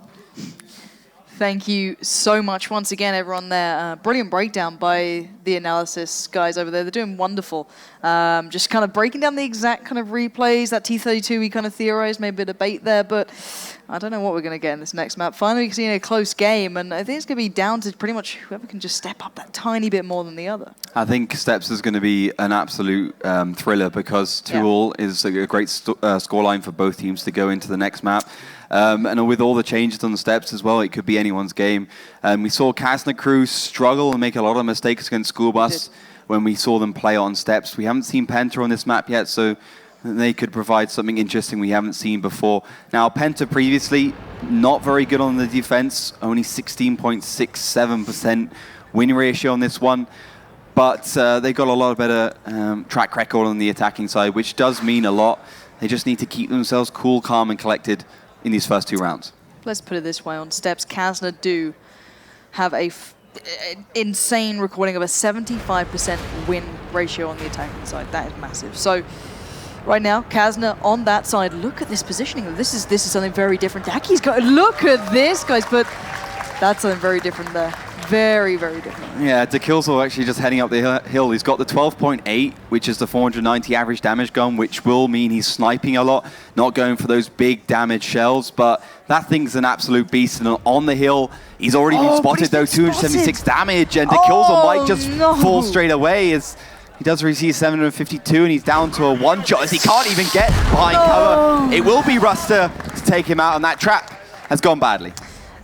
Thank you so much once again, everyone there. Brilliant breakdown by the analysis guys over there. They're doing wonderful. Just kind of breaking down the exact kind of replays. That T32 we kind of theorized, maybe a debate there, but I don't know what we're going to get in this next map. Finally seeing a close game, and I think it's going to be down to pretty much whoever can just step up that tiny bit more than the other. I think Steps is going to be an absolute thriller because 2-2 is a great scoreline for both teams to go into the next map. And with all the changes on the Steps as well, it could be anyone's game. We saw Kazna crew struggle and make a lot of mistakes against School Bus when we saw them play on Steps. We haven't seen Penta on this map yet, so they could provide something interesting we haven't seen before. Now, Penta previously, not very good on the defense, only 16.67% win ratio on this one. But they got a lot better track record on the attacking side, which does mean a lot. They just need to keep themselves cool, calm, and collected in these first 2 rounds. Let's put it this way, on Steps, Kazna do have a insane recording of a 75% win ratio on the attacking side. That is massive. So right now, Kazna on that side, look at this positioning. This is something very different. Daki's got, look at this, guys, but That's something very different there. Very, very different. Yeah, Dekilzel actually just heading up the hill. He's got the 12.8, which is the 490 average damage gun, which will mean he's sniping a lot, not going for those big damage shells, but that thing's an absolute beast. And on the hill, he's already been spotted, though, 276 damage, and Dekilzel might just fall straight away as he does receive 752, and he's down to a one-shot as he can't even get behind cover. It will be Ruster to take him out, and that trap has gone badly.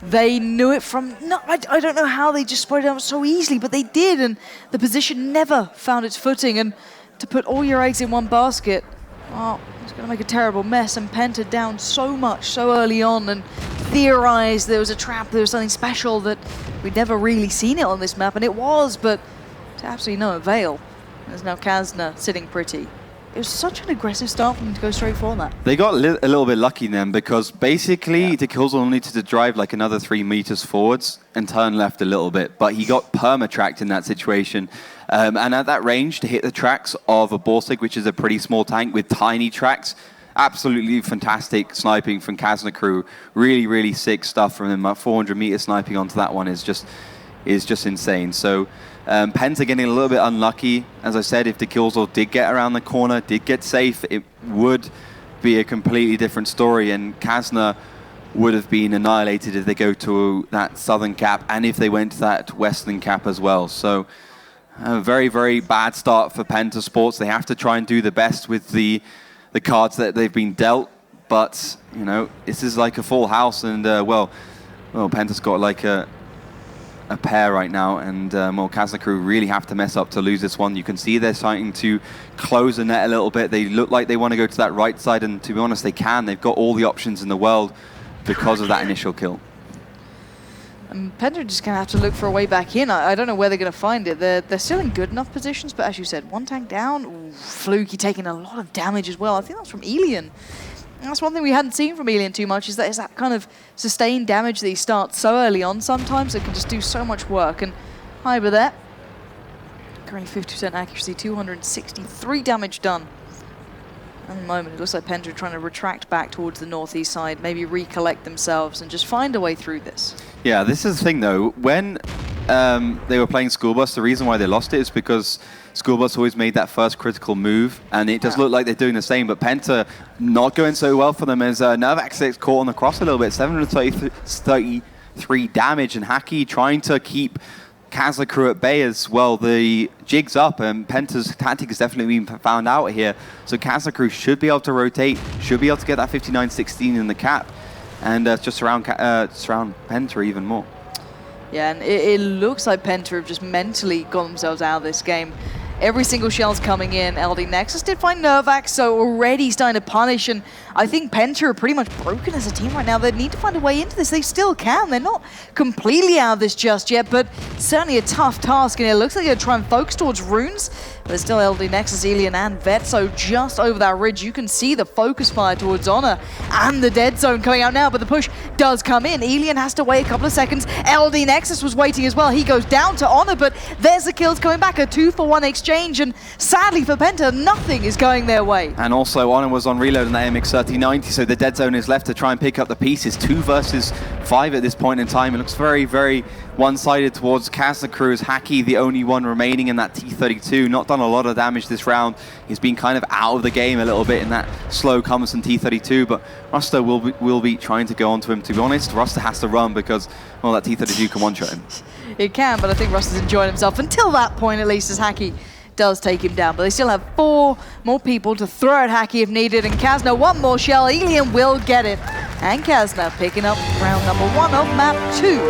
They knew it from... No, I don't know how they just spotted it out so easily, but they did, and the position never found its footing. And to put all your eggs in one basket, well, it's going to make a terrible mess. And Penta down so much so early on, and theorized there was a trap, there was something special that we'd never really seen it on this map, and it was, but to absolutely no avail. There's now Kazna sitting pretty. It was such an aggressive start for them to go straight for that. They got a little bit lucky then, because basically Dekilzel needed to drive like another 3 meters forwards and turn left a little bit, but he got perma-tracked in that situation. And at that range, to hit the tracks of a Borsig, which is a pretty small tank with tiny tracks, absolutely fantastic sniping from Kazna crew. Really, really sick stuff from him. 400 meter sniping onto that one is just insane. So Penta getting a little bit unlucky. As I said, if Dekilzel did get around the corner, did get safe, it would be a completely different story, and Kazna would have been annihilated if they go to that southern cap and if they went to that western cap as well. So a very, very bad start for Penta Sports. They have to try and do the best with the cards that they've been dealt, but you know, this is like a full house, and well, Penta's got like a pair right now, and well, Kazna crew really have to mess up to lose this one. You can see they're starting to close the net a little bit. They look like they want to go to that right side, and to be honest, they can. They've got all the options in the world because of that initial kill. And Penta just going to have to look for a way back in. I don't know where they're going to find it. They're still in good enough positions, but as you said, one tank down. Ooh, Fluky taking a lot of damage as well. I think that's from Elian. And that's one thing we hadn't seen from Elian too much, is that kind of sustained damage that he starts so early on sometimes. It can just do so much work. And Hyber there, currently 50% accuracy, 263 damage done. At the moment, it looks like Penta are trying to retract back towards the northeast side, maybe recollect themselves and just find a way through this. Yeah, this is the thing though. When they were playing School Bus, the reason why they lost it is because School Bus always made that first critical move, and it does look like they're doing the same, but Penta not going so well for them as Nervax gets caught on the cross a little bit, 733 damage, and Haki trying to keep Kazna crew at bay as well. The jig's up, and Penta's tactic has definitely been found out here, so Kazna crew should be able to rotate, should be able to get that 59-16 in the cap, and just surround Penta even more. Yeah, and it looks like Penta have just mentally got themselves out of this game. Every single shell's coming in. LD Nexus did find Nervax, so already starting to punish, and I think Penta are pretty much broken as a team right now. They need to find a way into this. They still can. They're not completely out of this just yet, but certainly a tough task, and it looks like they're trying to focus towards runes. But there's still LD Nexus, Elian, and Vetso just over that ridge. You can see the focus fire towards Honor and the dead zone coming out now, but the push does come in. Elian has to wait a couple of seconds. LD Nexus was waiting as well. He goes down to Honor, but there's the kills coming back. A 2-for-1 exchange, and sadly for Penta, nothing is going their way. And also, Honor was on reload in that MX-3090, so the dead zone is left to try and pick up the pieces. 2 versus 5 at this point in time. It looks very, very one-sided towards Kazna crew. Haki, the only one remaining in that T-32. Not done a lot of damage this round. He's been kind of out of the game a little bit in that slow Cumberson T-32, but Ruster will be trying to go onto him. To be honest, Ruster has to run because, well, that T-32 can one-shot him. It can, but I think Ruster's enjoying himself until that point, at least, as Haki does take him down. But they still have 4 more people to throw at Haki if needed, and Kazna one more shell. Elian will get it. And Kazna picking up round number 1 of map 2.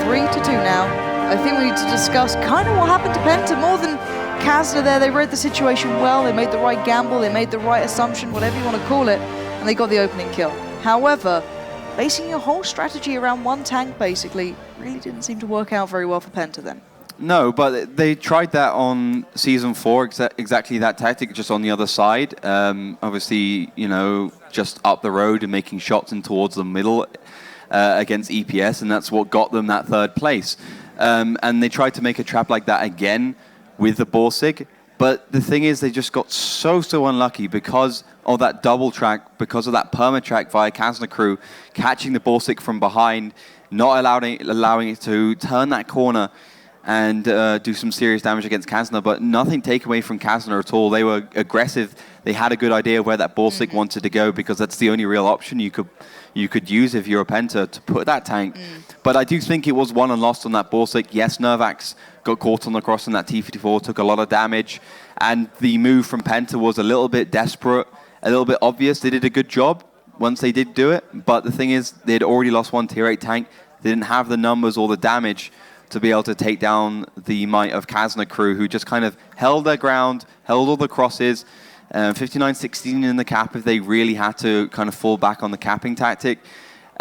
3-2 now. I think we need to discuss kind of what happened to Penta more than Kazna there. They read the situation well, they made the right gamble, they made the right assumption, whatever you want to call it, and they got the opening kill. However, basing your whole strategy around one tank basically really didn't seem to work out very well for Penta then. No, but they tried that on Season 4, exactly that tactic, just on the other side. Obviously, you know, just up the road and making shots in towards the middle against EPS, and that's what got them that 3rd place. And they tried to make a trap like that again with the Borsig, but the thing is they just got so unlucky because of that double track, because of that perma track via Kazna crew, catching the Borsig from behind not allowing it to turn that corner and do some serious damage against Kazna, but nothing taken away from Kazna at all. They were aggressive. They had a good idea of where that Borsig wanted to go, because that's the only real option you could use if you're a Penta, to put that tank. But I do think it was won and lost on that Borsig. Yes, Nervax got caught on the cross in that T-54, took a lot of damage, and the move from Penta was a little bit desperate, a little bit obvious. They did a good job once they did do it, but the thing is, they'd already lost one Tier 8 tank. They didn't have the numbers or the damage to be able to take down the might of Kazna crew, who just kind of held their ground, held all the crosses, 59-16 in the cap if they really had to kind of fall back on the capping tactic,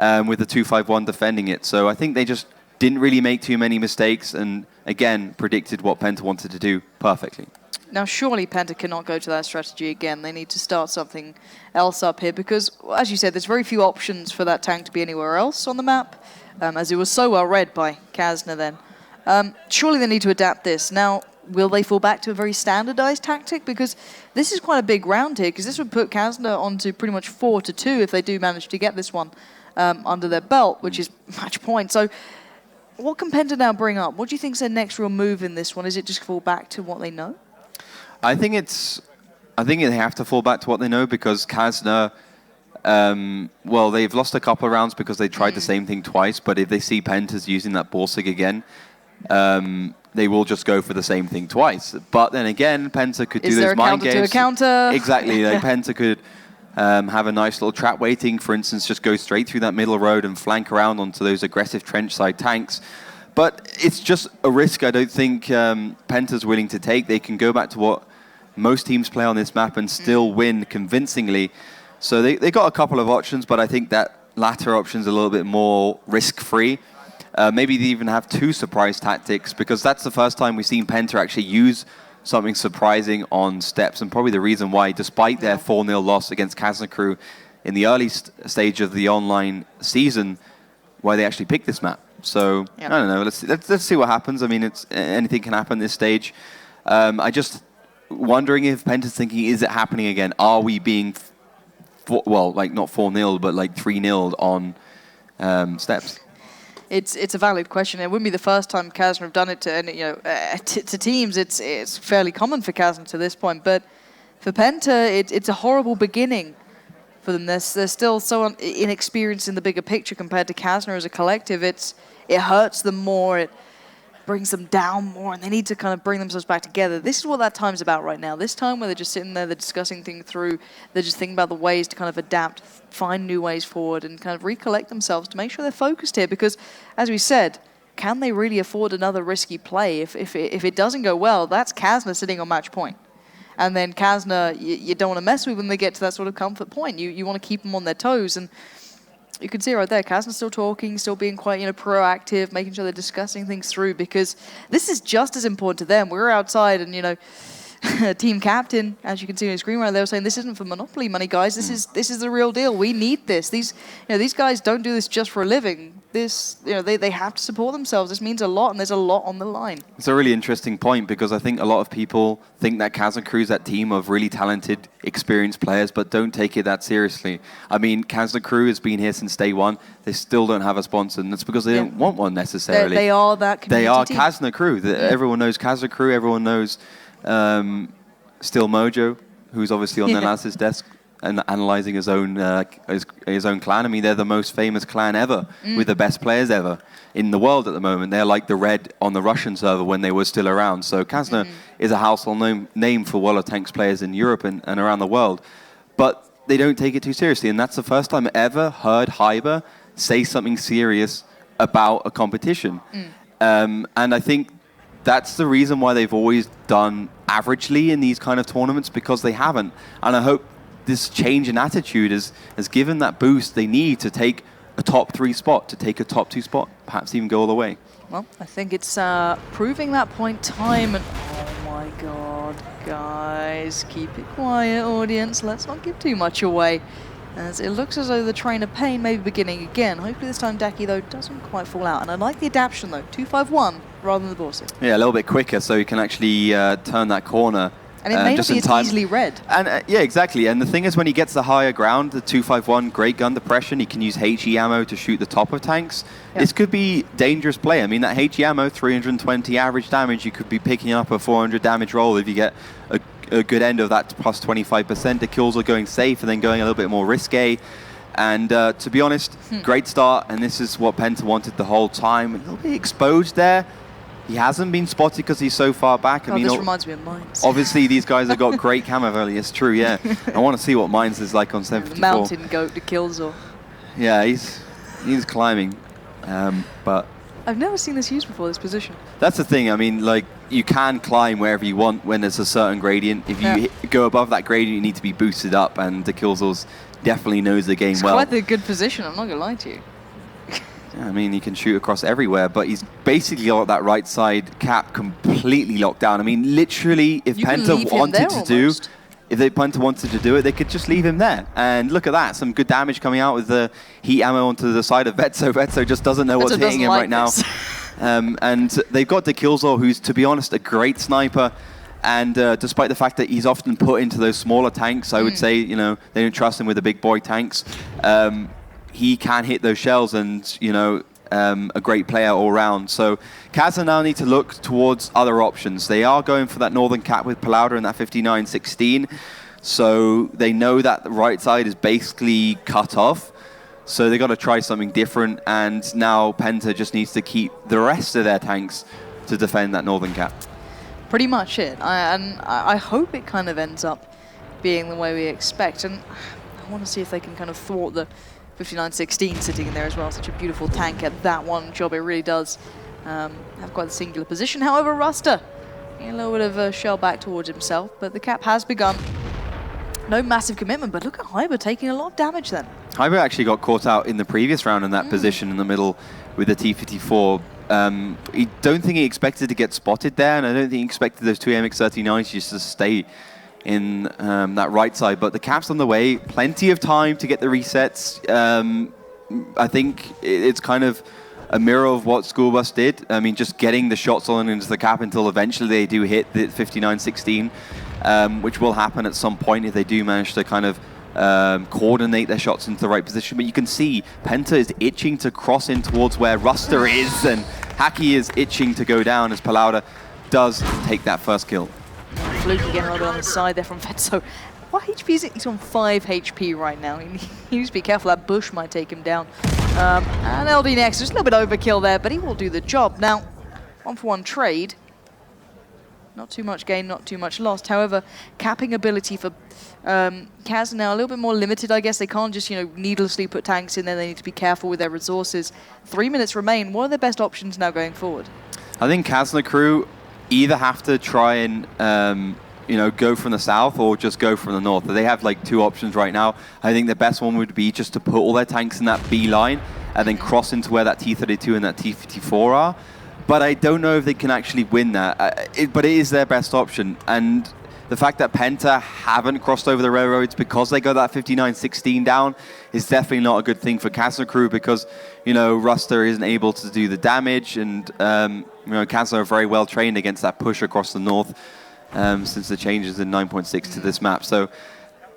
with the 2-5-1 defending it. So I think they just didn't really make too many mistakes, and again, predicted what Penta wanted to do perfectly. Now, surely Penta cannot go to that strategy again. They need to start something else up here, because, as you said, there's very few options for that tank to be anywhere else on the map, as it was so well read by Kazna then. Surely they need to adapt this. Now, will they fall back to a very standardized tactic? Because this is quite a big round here, because this would put Kazna onto pretty much 4-2 if they do manage to get this one under their belt, which is match point. So what can Penta now bring up? What do you think is their next real move in this one? Is it just fall back to what they know? I think they have to fall back to what they know, because Kazna, well, they've lost a couple of rounds because they tried the same thing twice, but if they see Penta's using that Borsig again, they will just go for the same thing twice. But then again, Penta could do those mind games. Is there a counter to a counter? Exactly. Like Penta could have a nice little trap waiting, for instance, just go straight through that middle road and flank around onto those aggressive trench side tanks. But it's just a risk I don't think Penta's willing to take. They can go back to what most teams play on this map and still win convincingly. So they got a couple of options, but I think that latter option's a little bit more risk-free. Maybe they even have two surprise tactics, because that's the first time we've seen Penta actually use something surprising on steps, and probably the reason why, despite their 4-0 loss against Kazna crew in the early stage of the online season, why they actually picked this map. So I don't know. Let's see what happens. I mean, anything can happen this stage. I just wondering if Penta's thinking, is it happening again? Are we being, well, like not 4-0, but like 3-0 on steps? It's a valid question. It wouldn't be the first time Kazna have done it to any, to teams. It's fairly common for Kazna to this point, but for Penta, it's a horrible beginning for them. They're still so inexperienced in the bigger picture compared to Kazna as a collective. It hurts them more. It brings them down more, and they need to kind of bring themselves back together. This is what that time's about right now. This time where they're just sitting there, they're discussing things through, they're just thinking about the ways to kind of adapt, find new ways forward, and kind of recollect themselves to make sure they're focused here. Because, as we said, can they really afford another risky play? If it doesn't go well, that's Kazna sitting on match point. And then Kazna, you don't want to mess with when they get to that sort of comfort point. You want to keep them on their toes. And you can see right there, Kazna's still talking, still being quite proactive, making sure they're discussing things through, because this is just as important to them. We were outside, and team captain, as you can see on the screen right there, was saying, "This isn't for Monopoly money, guys. This is the real deal. We need this. These guys don't do this just for a living. They have to support themselves. This means a lot, and there's a lot on the line." It's a really interesting point, because I think a lot of people think that Kazna Crew is that team of really talented, experienced players, but don't take it that seriously. I mean, Kazna Crew has been here since day one. They still don't have a sponsor, and that's because they don't want one necessarily. They are that community They are team. Kazna Crew. Everyone knows Kazna Crew. Everyone knows Still Mojo, who's obviously on the analysis desk and analyzing his own clan. I mean, they're the most famous clan ever, with the best players ever in the world at the moment. They're like the Red on the Russian server when they were still around. So Kazna is a household name for World of Tanks players in Europe and around the world. But they don't take it too seriously, and that's the first time I ever heard Hyber say something serious about a competition. And I think that's the reason why they've always done averagely in these kind of tournaments, because they haven't. And I hope this change in attitude has given that boost they need to take a top 3 spot, to take a top 2 spot, perhaps even go all the way. Well, I think it's proving that point time. And oh my God, guys, keep it quiet, audience. Let's not give too much away, as it looks as though the Train of Pain may be beginning again. Hopefully this time Daki, though, doesn't quite fall out. And I like the adaptation, though. 2-5-1 rather than the Borsig. Yeah, a little bit quicker, so you can actually turn that corner And it may not just be in as time. easily read. And yeah, exactly. And the thing is, when he gets the higher ground, the 251, great gun depression, he can use HE ammo to shoot the top of tanks. Yeah. This could be dangerous play. I mean, that HE ammo, 320 average damage, you could be picking up a 400 damage roll if you get a good end of that plus 25%. The kills are going safe and then going a little bit more risque. And to be honest, great start. And this is what Penta wanted the whole time. A little bit exposed there. He hasn't been spotted because he's so far back. Oh, I mean, this reminds me of Mines. obviously, these guys have got great camo early. It's true, yeah. I want to see what Mines is like on The 754. mountain goat to Killzor. Yeah, he's climbing. But I've never seen this used before, this position. that's the thing. I mean, like, you can climb wherever you want when there's a certain gradient. If you go above that gradient, you need to be boosted up, and the Killzor's definitely knows the game It's well. quite a good position, I'm not going to lie to you. I mean, he can shoot across everywhere, but he's basically got that right side cap completely locked down. I mean, literally, if You can leave Penta him wanted there to do, almost. if Penta wanted to do it, they could just leave him there. And look at that, some good damage coming out with the heat ammo onto the side of Vetso. Vetso just doesn't know what's Vetso hitting doesn't him like right now. this. And they've got the Killzor, who's, to be honest, a great sniper. And despite the fact that he's often put into those smaller tanks, I would say, you know, they don't trust him with the big boy tanks. He can hit those shells and, you know, a great player all round. So Kazna now need to look towards other options. They are going for that northern cap with Palauda and that 59-16. So they know that the right side is basically cut off. So they got to try something different. And now Penta just needs to keep the rest of their tanks to defend that northern cap. Pretty much it. I hope it kind of ends up being the way we expect. And I want to see if they can kind of thwart the 59-16 sitting in there as well. Such a beautiful tank at that one job. It really does have quite a singular position. However, Ruster, a little bit of a shell back towards himself, but the cap has begun. No massive commitment, but look at Hyber taking a lot of damage then. Hyber actually got caught out in the previous round in that position in the middle with the T-54. I don't think he expected to get spotted there, and I don't think he expected those two MX-39s just to stay in that right side. But the cap's on the way, plenty of time to get the resets. I think it's kind of a mirror of what School Bus did. I mean, just getting the shots on into the cap until eventually they do hit the 59-16, which will happen at some point if they do manage to kind of coordinate their shots into the right position. But you can see Penta is itching to cross in towards where Ruster is, and Haki is itching to go down as Palauda does take that first kill. Fluky getting a little bit on the side there from Vetso. What HP is it? He's on 5 HP right now. He needs to be careful, that bush might take him down. And LD next, just a little bit overkill there, but he will do the job. Now, 1-for-1 trade. Not too much gain, not too much lost. However, capping ability for Kaz now a little bit more limited, I guess. They can't just, you know, needlessly put tanks in there. They need to be careful with their resources. 3 minutes remain. What are their best options now going forward? I think Kazna crew either have to try and you know, go from the south or just go from the north. They have like two options right now. I think the best one would be just to put all their tanks in that B line and then cross into where that T-32 and that T-54 are. But I don't know if they can actually win that. But it is their best option. And the fact that Penta haven't crossed over the railroads because they got that 59-16 down is definitely not a good thing for Kazna crew, because, you know, Ruster isn't able to do the damage, and you know, Kazna are very well trained against that push across the north since the changes in 9.6 to this map. So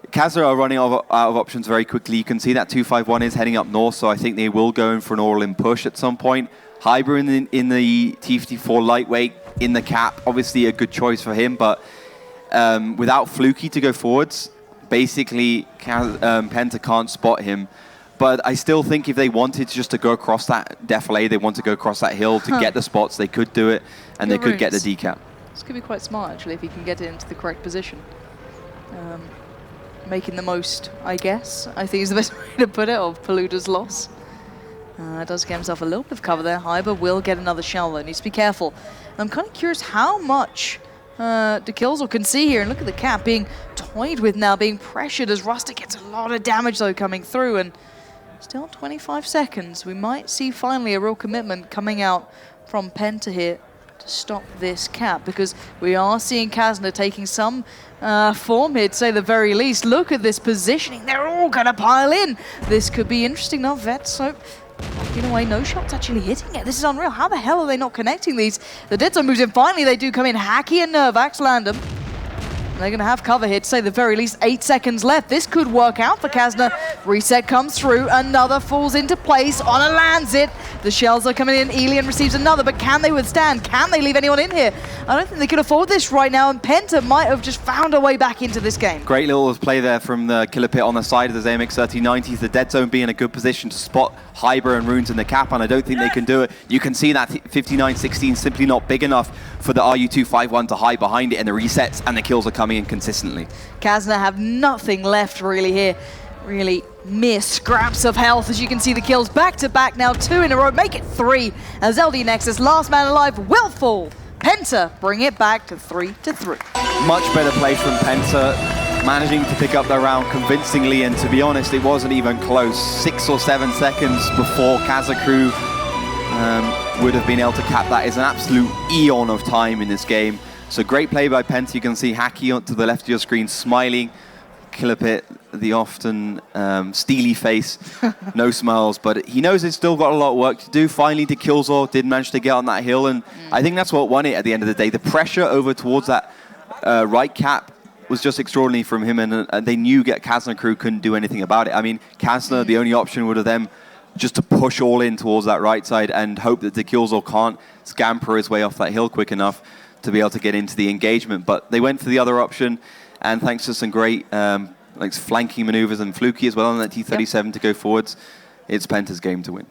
Kazna are running out of options very quickly. You can see that 251 is heading up north, so I think they will go in for an all-in push at some point. Hyber in the T-54 lightweight in the cap, obviously a good choice for him, but without Fluky to go forwards, basically Penta can't spot him. But I still think if they wanted just to go across that defilade, they want to go across that hill to get the spots, they could do it, and they could get the decap. This could be quite smart, actually, if he can get it into the correct position. Making the most, I guess, I think is the best way to put it, of Palauda's loss. Does get himself a little bit of cover there. Hyber will get another shell, though. Needs to be careful. I'm kind of curious how much the Killzor can see here. And look at the cap being toyed with now, being pressured as Ruster gets a lot of damage, though, coming through. And still 25 seconds. We might see finally a real commitment coming out from Penta here to stop this cap, because we are seeing Kazna taking some form here, to say the very least. Look at this positioning. They're all going to pile in. This could be interesting. Now, Vetso, in a way, no shots actually hitting it. This is unreal. How the hell are they not connecting these? The Dead Zone moves in. Finally, they do come in. Haki and Nervax land them. They're going to have cover here to say the very least. 8 seconds left. This could work out for Kazna. Reset comes through. Another falls into place. Honor lands it. The shells are coming in. Elian receives another, but can they withstand? Can they leave anyone in here? I don't think they can afford this right now, and Penta might have just found a way back into this game. Great little play there from the Killer Pit on the side of the AMX 3090s. The dead zone being in a good position to spot Hyber and Runes in the cap, and I don't think they can do it. You can see that 59-16 simply not big enough for the RU-251 to hide behind it, and the resets and the kills are coming in consistently. Kazna have nothing left really here. Really mere scraps of health, as you can see the kills back to back now, 2 in a row, make it 3 as LD Nexus, last man alive, will fall. Penta bring it back to 3-3. Much better play from Penta, managing to pick up the round convincingly, and to be honest, it wasn't even close. 6 or 7 seconds before Kazna crew would have been able to cap that. Is an absolute eon of time in this game. So great play by Penta. You can see Hacky to the left of your screen smiling. Killer Pit, the often steely face, no smiles, but he knows he's still got a lot of work to do. Finally, the Killzor did manage to get on that hill, and I think that's what won it at the end of the day. The pressure over towards that right cap was just extraordinary from him, and they knew Kazna crew couldn't do anything about it. I mean, Kazna, the only option would have them just to push all in towards that right side and hope that the Killzor can't scamper his way off that hill quick enough to be able to get into the engagement. But they went for the other option, and thanks to some great like flanking maneuvers and Fluky as well on that T-37 to go forwards, it's Penta's game to win.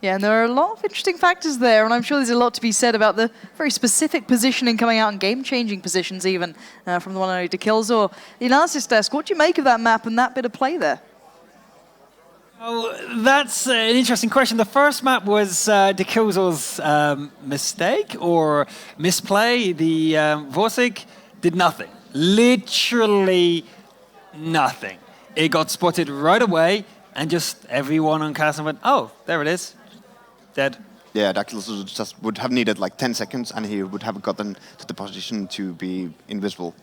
Yeah, and there are a lot of interesting factors there, and I'm sure there's a lot to be said about the very specific positioning coming out in game-changing positions even from the one only to Killzor. The analysis desk, what do you make of that map and that bit of play there? Oh, that's an interesting question. The first map was De Killzor's mistake or misplay. The Vorsig did nothing. Literally nothing. It got spotted right away, and just everyone on Kazna went, oh, there it is. Dead. Yeah, Killzor just would have needed like 10 seconds, and he would have gotten to the position to be invisible.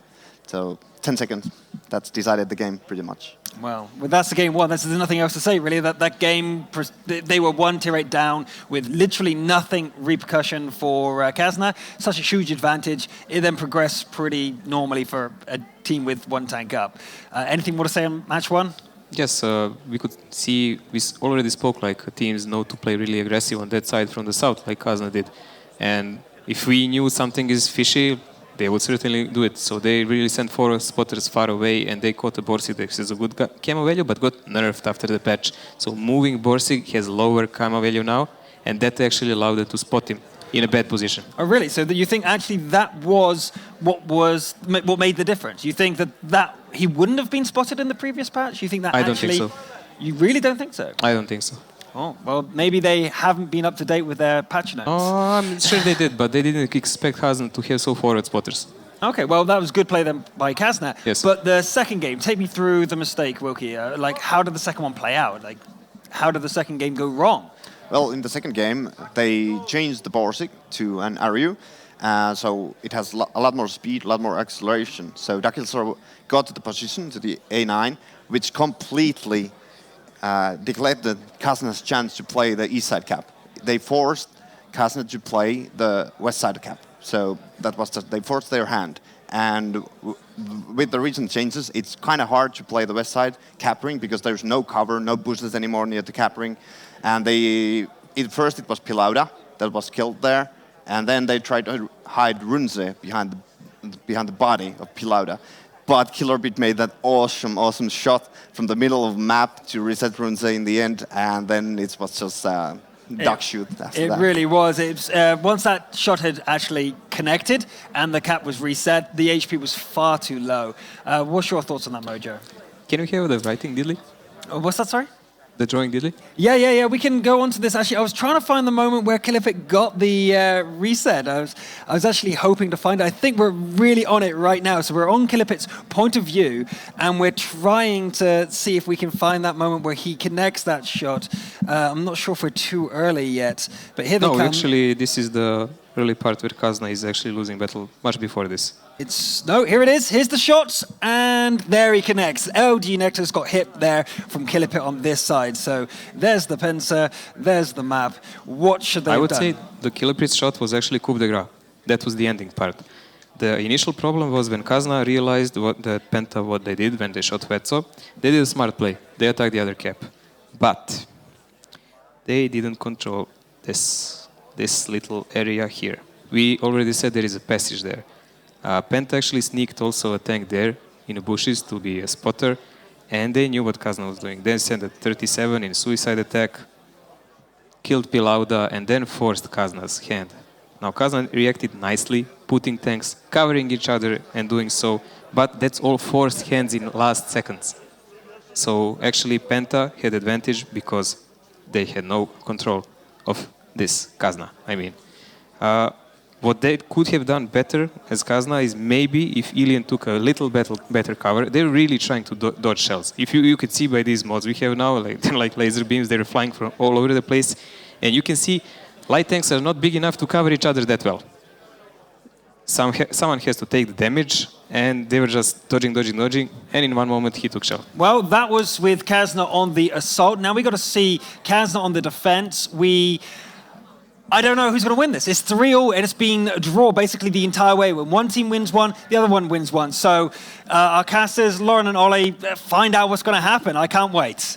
So 10 seconds, that's decided the game pretty much. Well, that's the game won. There's nothing else to say, really. That game, they were 1 tier 8 down with literally nothing repercussion for Kazna. Such a huge advantage. It then progressed pretty normally for a team with 1 tank up. Anything more to say on match 1? Yes, we could see, we already spoke like teams know to play really aggressive on that side from the south, like Kazna did. And if we knew something is fishy, they would certainly do it. So they really sent 4 spotters far away, and they caught a Borsig that is a good camo value, but got nerfed after the patch. So moving Borsig has lower camo value now, and that actually allowed them to spot him in a bad position. Oh, really? So that you think actually that was what made the difference? You think that he wouldn't have been spotted in the previous patch? You think that I actually... don't think so. You really don't think so? I don't think so. Oh, well, maybe they haven't been up to date with their patch notes. Oh, I'm sure they did, but they didn't expect Kazna to have so forward spotters. Okay, well, that was good play then by Kazna. Yes. But the second game, take me through the mistake, Wilkie. Like, how did the second one play out? Like, how did the second game go wrong? Well, in the second game, they changed the Borsig to an RU, so it has a lot more speed, a lot more acceleration. So Killzor got to the position, to the A9, which completely neglected Kazna's chance to play the east side cap. They forced Kazna to play the west side cap. So that was just, they forced their hand. And with the recent changes, it's kind of hard to play the west side cap ring because there's no cover, no boosters anymore near the cap ring. And first it was Pilauda that was killed there, and then they tried to hide Runze behind the body of Pilauda. But Killerbit made that awesome shot from the middle of the map to reset Runze in the end, and then it was just duck shoot after that. It really was. Once that shot had actually connected and the cap was reset, the HP was far too low. What's your thoughts on that, Mojo? Can we have the writing diddly? What's that, sorry? The drawing diddly? Yeah. We can go on to this. Actually, I was trying to find the moment where Killipit got the reset. I was actually hoping to find it. I think we're really on it right now. So we're on Killipit's point of view, and we're trying to see if we can find that moment where he connects that shot. I'm not sure if we're too early yet, but here they come. No, actually, this is the early part where Kazna is actually losing battle much before this. Here it is. Here's the shots, and there he connects. LG Nexus got hit there from Killipit on this side. So there's the PENTA, there's the map. What should they have done? I would say the Killipit shot was actually coup de grace. That was the ending part. The initial problem was when Kazna realized what they did when they shot Vetso. They did a smart play. They attacked the other cap. But they didn't control this little area here. We already said there is a passage there. PENTA actually sneaked also a tank there in the bushes to be a spotter, and they knew what Kazna was doing. They sent a 37 in suicide attack, killed Pilauda, and then forced Kazna's hand. Now Kazna reacted nicely, putting tanks, covering each other and doing so, but that's all forced hands in last seconds. So actually PENTA had advantage because they had no control of this Kazna. I mean, what they could have done better as Kazna is maybe if Ilian took a little better cover. They're really trying to dodge shells. If you could see by these mods we have now, like laser beams, they're flying from all over the place, and you can see light tanks are not big enough to cover each other that well. Someone has to take the damage, and they were just dodging, and in one moment he took shell. Well, that was with Kazna on the assault. Now we got to see Kazna on the defense. I don't know who's going to win this. It's 3-all, and it's been a draw basically the entire way. When one team wins one, the other one wins one. So our casters, Lauren and Ole, find out what's going to happen. I can't wait.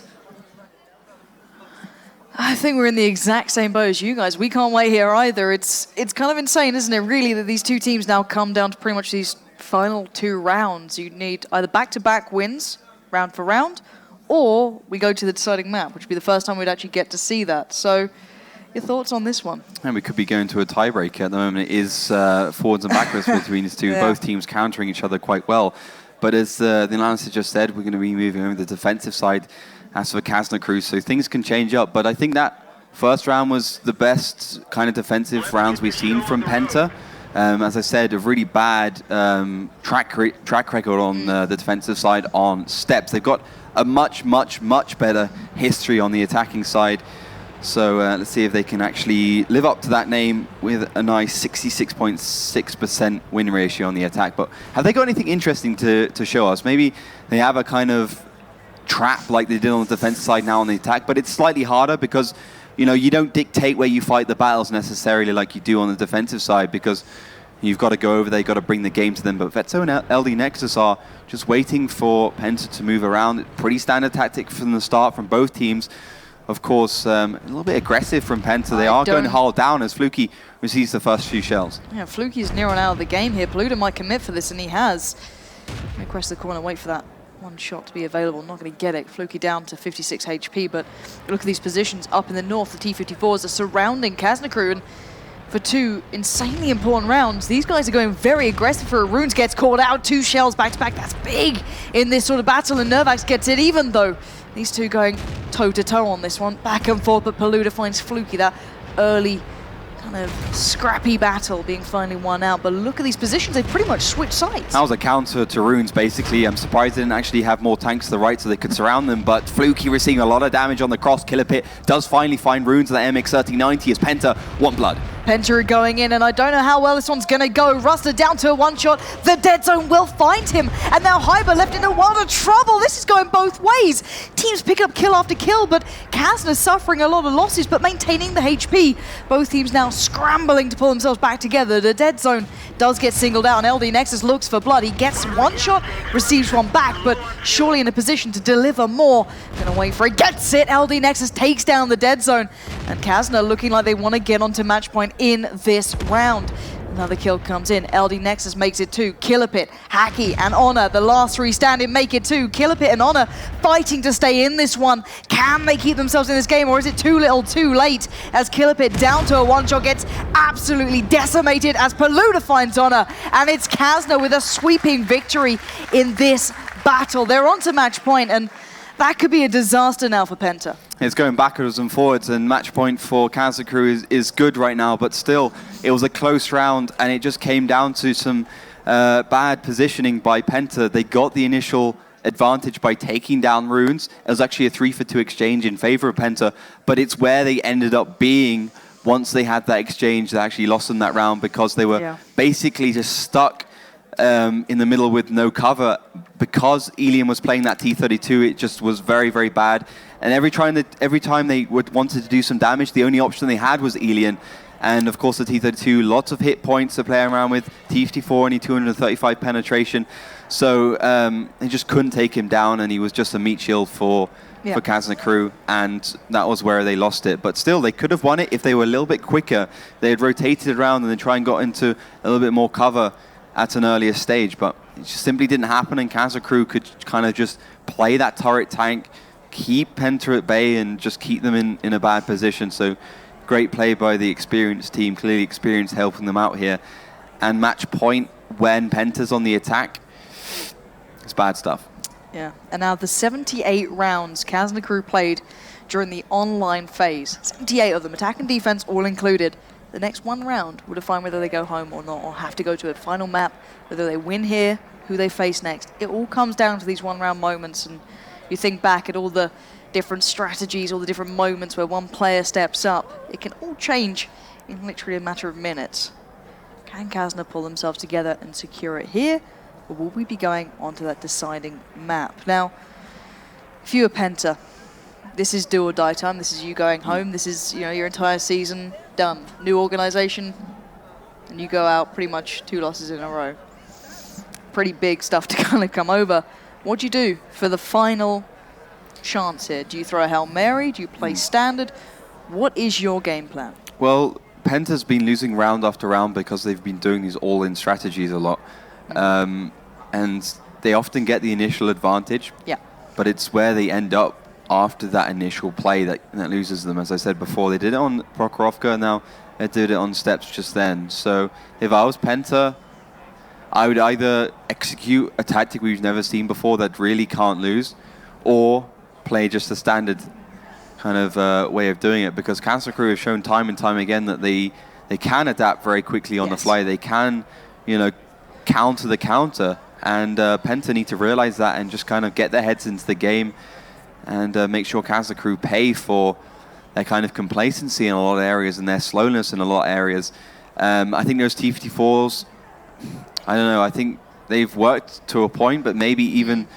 I think we're in the exact same boat as you guys. We can't wait here either. It's kind of insane, isn't it, really, that these two teams now come down to pretty much these final 2 rounds. You need either back-to-back wins, round for round, or we go to the deciding map, which would be the first time we'd actually get to see that. So your thoughts on this one? And we could be going to a tiebreaker at the moment. It is forwards and backwards between these two, both teams countering each other quite well. But as the analyst just said, we're going to be moving over the defensive side as for Kazna crew, so things can change up. But I think that first round was the best kind of defensive rounds we've seen from PENTA. As I said, a really bad track record on the defensive side on steps. They've got a much better history on the attacking side. So let's see if they can actually live up to that name with a nice 66.6% win ratio on the attack. But have they got anything interesting to show us? Maybe they have a kind of trap like they did on the defensive side now on the attack, but it's slightly harder because you don't dictate where you fight the battles necessarily like you do on the defensive side, because you've got to go over there, you've got to bring the game to them. But Vetso and LD Nexus are just waiting for PENTA to move around. Pretty standard tactic from the start from both teams. Of course, a little bit aggressive from PENTA. They are going to hull down as Fluky receives the first few shells. Yeah, Fluky's near on out of the game here. Paluda might commit for this, and he has. Going to crest the corner, wait for that one shot to be available. Not going to get it. Fluky down to 56 HP, but look at these positions up in the north. The T-54s are surrounding Kazna crew, and for 2 insanely important rounds, these guys are going very aggressive for Runes gets caught out. 2 shells back to back. That's big in this sort of battle, and Nervax gets it, even though these two going toe-to-toe on this one. Back and forth, but Paluda finds Fluky. That early kind of scrappy battle being finally won out. But look at these positions. They've pretty much switched sides. That was a counter to Runes, basically. I'm surprised they didn't actually have more tanks to the right so they could surround them. But Fluky receiving a lot of damage on the cross. Killer Pit does finally find Runes at the MX-1390 as PENTA want blood. PENTA are going in, and I don't know how well this one's going to go. Ruster down to a 1-shot. The dead zone will find him. And now Hyber left in a world of trouble. This is going both ways. Teams pick up kill after kill, but Kazna suffering a lot of losses, but maintaining the HP. Both teams now scrambling to pull themselves back together. The dead zone does get singled out, and LD Nexus looks for blood. He gets 1 shot, receives 1 back, but surely in a position to deliver more. Gonna wait for it. Gets it. LD Nexus takes down the dead zone. And Kazna looking like they want to get onto match point in this round. Another kill comes in. LD Nexus makes it 2. Killer Pit, Hacky, and Honor, the last 3 standing, make it 2. Killer Pit and Honor fighting to stay in this one. Can they keep themselves in this game, or is it too little, too late? As Killer Pit down to a 1-shot gets absolutely decimated as Paluda finds Honor, and it's Kazna with a sweeping victory in this battle. They're on to match point, and that could be a disaster now for PENTA. It's going backwards and forwards, and match point for Kazna crew is good right now, but still, it was a close round, and it just came down to some bad positioning by PENTA. They got the initial advantage by taking down Runes. It was actually a 3-for-2 exchange in favor of PENTA, but it's where they ended up being once they had that exchange that actually lost them that round, because they were basically just stuck in the middle with no cover. Because Ilian was playing that T-32, it just was very, very bad. And every time they wanted to do some damage, the only option they had was Ilian. And of course the T32, lots of hit points to play around with. T54 only 235 penetration. So they just couldn't take him down, and he was just a meat shield for Kazna crew, and that was where they lost it. But still, they could have won it if they were a little bit quicker. They had rotated around and then tried and got into a little bit more cover at an earlier stage, but it just simply didn't happen, and Kazna crew could kind of just play that turret tank, keep Penta at bay, and just keep them in a bad position. So great play by the experienced team, clearly experienced, helping them out here. And match point when Penta's on the attack, it's bad stuff. Yeah, and now the 78 rounds Kazna crew played during the online phase, 78 of them, attack and defense all included. The next one round will define whether they go home or not, or have to go to a final map, whether they win here, who they face next. It all comes down to these one-round moments, and you think back at all the different strategies, all the different moments where one player steps up. It can all change in literally a matter of minutes. Can Kazna pull themselves together and secure it here, or will we be going onto that deciding map? Now, if you are Penta, this is do or die time. This is you going home. This is, you know, your entire season done. New organization, and you go out pretty much 2 losses in a row. Pretty big stuff to kind of come over. What do you do for the final chance here? Do you throw a Hail Mary? Do you play standard? What is your game plan? Well, Penta's been losing round after round because they've been doing these all-in strategies a lot. And they often get the initial advantage. Yeah. But it's where they end up after that initial play that loses them. As I said before, they did it on Prokhorovka, now they did it on Steps just then. So if I was Penta, I would either execute a tactic we've never seen before that really can't lose, or play just a standard kind of way of doing it, because Kazna crew have shown time and time again that they can adapt very quickly on the fly. They can, you know, counter the counter, and Penta need to realize that and just kind of get their heads into the game and make sure Kazna crew pay for their kind of complacency in a lot of areas and their slowness in a lot of areas. I think those T54s, I don't know, I think they've worked to a point, but maybe even